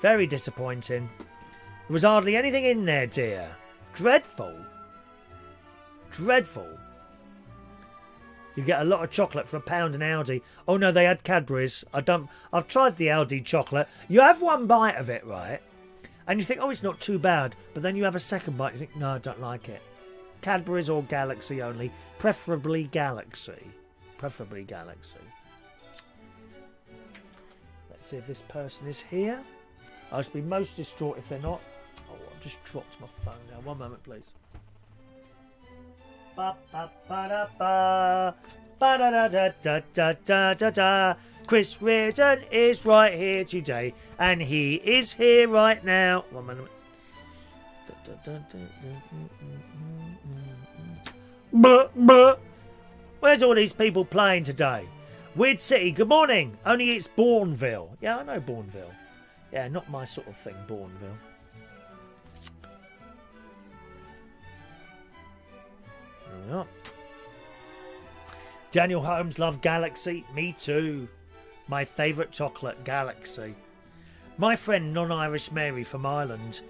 Very disappointing. There was hardly anything in there, dear. Dreadful. Dreadful. You get a lot of chocolate for £1 in Aldi. Oh no, they had Cadbury's. I've tried the Aldi chocolate. You have one bite of it, right? And you think, oh, it's not too bad. But then you have a second bite. You think, no, I don't like it. Cadbury's or Galaxy only. Preferably Galaxy. Preferably Galaxy. Let's see if this person is here. I should be most distraught if they're not. Oh, I've just dropped my phone now. One moment, please. Ba ba ba da ba ba da da da da da da da. Chris Reardon is right here today, and he is here right now. One minute. Where's all these people playing today? Weird City, good morning. Only it's Bourneville. Yeah, I know Bourneville. Yeah, not my sort of thing, Bourneville. Yeah. Daniel Holmes loved Galaxy. Me too. My favourite chocolate, Galaxy. My friend Non-Irish Mary from Ireland,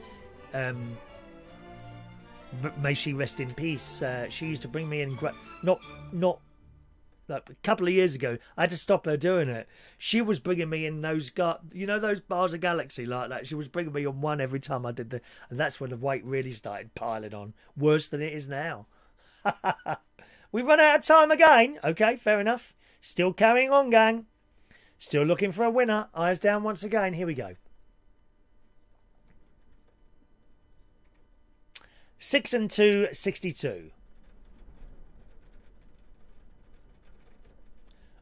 may she rest in peace, she used to bring me in, not like a couple of years ago, I had to stop her doing it. She was bringing me in those, those bars of Galaxy like that. She was bringing me on one every time I did and that's when the weight really started piling on. Worse than it is now. We've run out of time again. Okay, fair enough. Still carrying on, gang. Still looking for a winner. Eyes down once again. Here we go. 6 and 2, 62.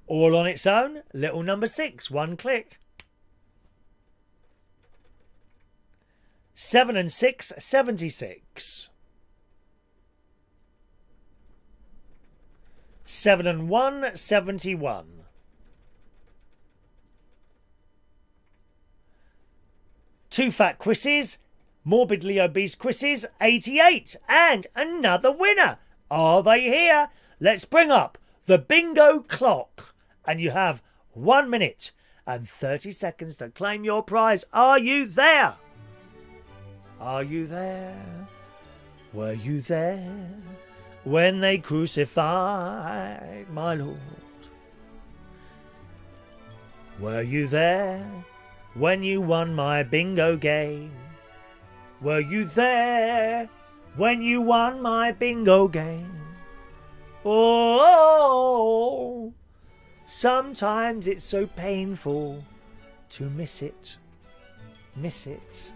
All on its own. Little number 6. One click. 7 and 6, 76. 7 and 1, 71. 2 fat Chris's, morbidly obese Chris's, 88. And another winner. Are they here? Let's bring up the bingo clock. And you have 1 minute and 30 seconds to claim your prize. Are you there? Are you there? Were you there when they crucified my Lord? Were you there when you won my bingo game? Were you there when you won my bingo game? Oh, sometimes it's so painful to miss it. Miss it.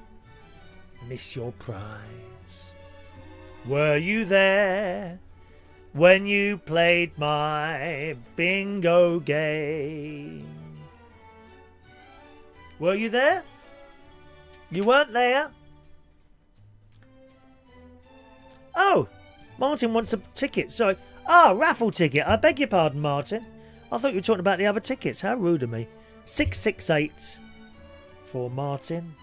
Miss your prize. Were you there when you played my bingo game? Were you there? You weren't there? Oh, Martin wants a ticket. Sorry. Raffle ticket. I beg your pardon, Martin. I thought you were talking about the other tickets. How rude of me. 668 for Martin.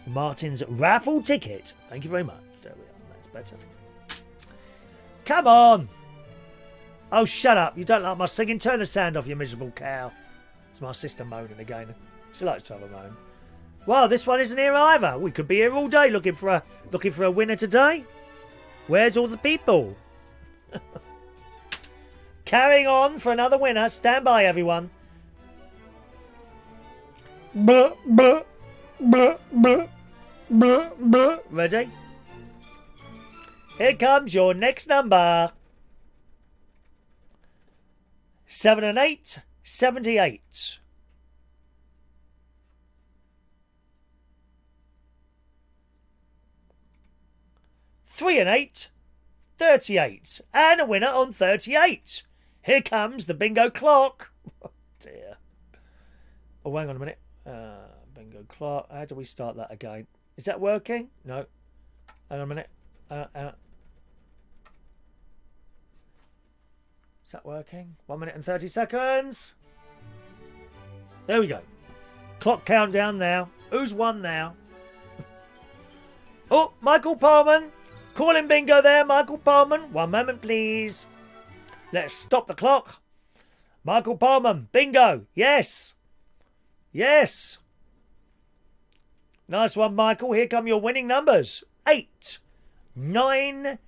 Martin's raffle ticket. Thank you very much. There we are. That's better. Come on. Oh, shut up. You don't like my singing? Turn the sound off, you miserable cow. It's my sister moaning again. She likes to have a moan. Well, this one isn't here either. We could be here all day looking for a winner today. Where's all the people? Carrying on for another winner. Stand by, everyone. Buh, buh, buh, buh, buh, buh. Ready? Here comes your next number. 7 and 8, 78. 3 and 8, 38. And a winner on 38. Here comes the bingo clock. Oh, dear. Oh, hang on a minute. Bingo clock. How do we start that again? Is that working? No. Hang on a minute. Is that working? 1 minute and 30 seconds. There we go. Clock countdown now. Who's won now? Oh, Michael Coleman. Calling bingo there, Michael Coleman. 1 moment, please. Let's stop the clock. Michael Coleman, bingo. Yes. Yes. Nice one, Michael. Here come your winning numbers. 8, 9,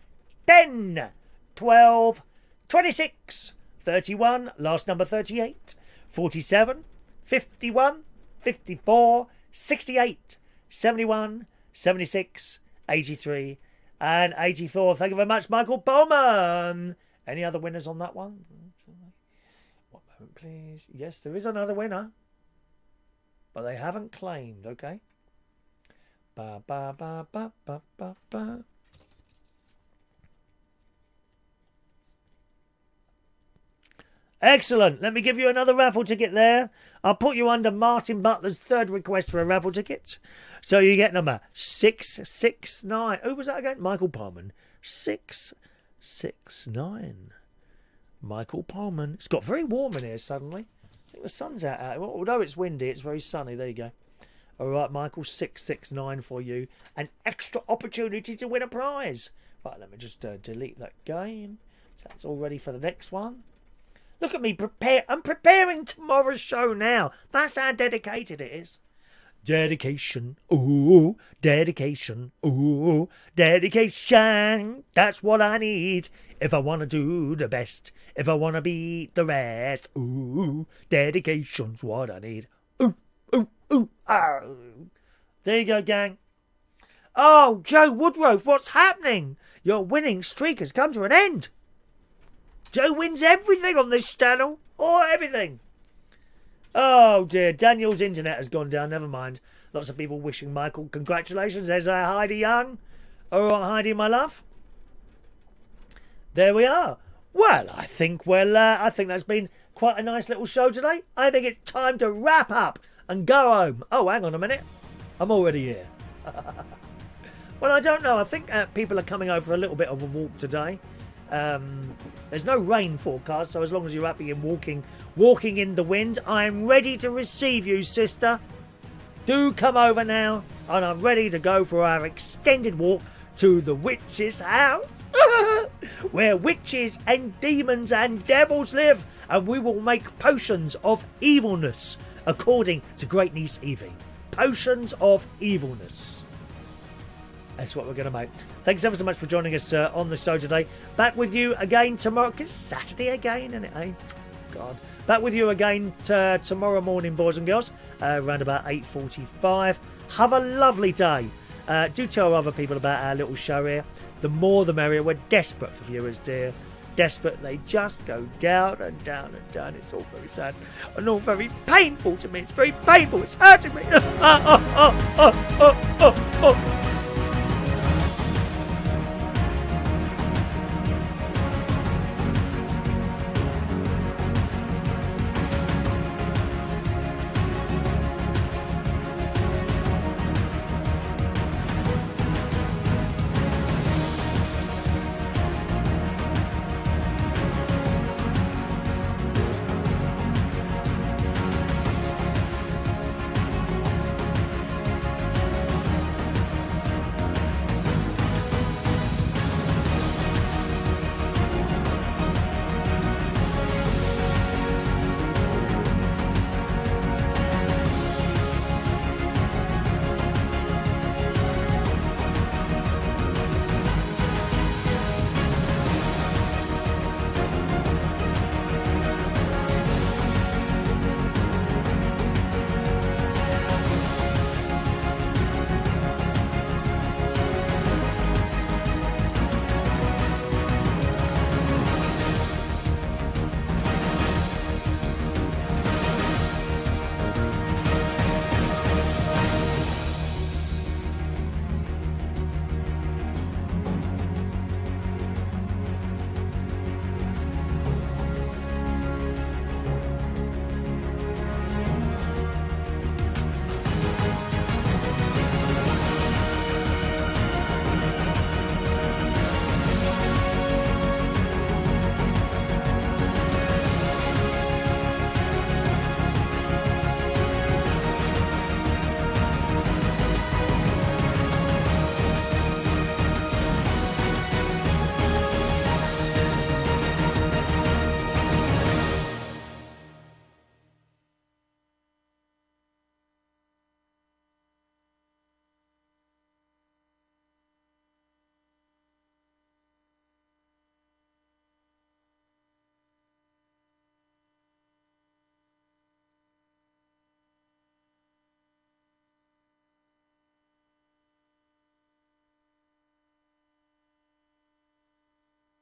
10, 12, 26, 31, last number 38, 47, 51, 54, 68, 71, 76, 83, and 84. Thank you very much, Michael Bowman. Any other winners on that one? 1 moment, please. Yes, there is another winner, but they haven't claimed, okay? Ba, ba, ba, ba, ba, ba, ba. Excellent. Let me give you another raffle ticket there. I'll put you under Martin Butler's third request for a raffle ticket. So you get number 669. Who was that again? Michael Palman. 669. Michael Palman. It's got very warm in here suddenly. I think the sun's out. Although it's windy, it's very sunny. There you go. All right, Michael, 669 for you. An extra opportunity to win a prize. Right, let me just delete that game. So that's all ready for the next one. Look at me prepare. I'm preparing tomorrow's show now. That's how dedicated it is. Dedication. Ooh, dedication. Ooh, dedication. That's what I need if I want to do the best. If I want to beat the rest. Ooh, dedication's what I need. Ooh, ooh, ooh, oh. There you go, gang. Oh, Joe Woodrove, what's happening? Your winning streak has come to an end. Joe wins everything on this channel. Oh, everything. Oh, dear. Daniel's internet has gone down. Never mind. Lots of people wishing Michael congratulations. There's Heidi Young. All right, Heidi, my love. There we are. Well, I think that's been quite a nice little show today. I think it's time to wrap up and go home. Oh, hang on a minute. I'm already here. Well, I don't know. I think people are coming over for a little bit of a walk today. There's no rain forecast, so as long as you're happy and walking in the wind, I'm ready to receive you, sister. Do come over now, and I'm ready to go for our extended walk to the witch's house, where witches and demons and devils live, and we will make potions of evilness, according to Great Niece Evie. Potions of evilness. That's what we're going to make. Thanks ever so much for joining us on the show today. Back with you again tomorrow. Because Saturday again, isn't it, eh? God. Back with you again tomorrow morning, boys and girls. Around about 8:45. Have a lovely day. Do tell other people about our little show here. The more the merrier. We're desperate for viewers, dear. Desperate. They just go down and down and down. It's all very sad. And all very painful to me. It's very painful. It's hurting me.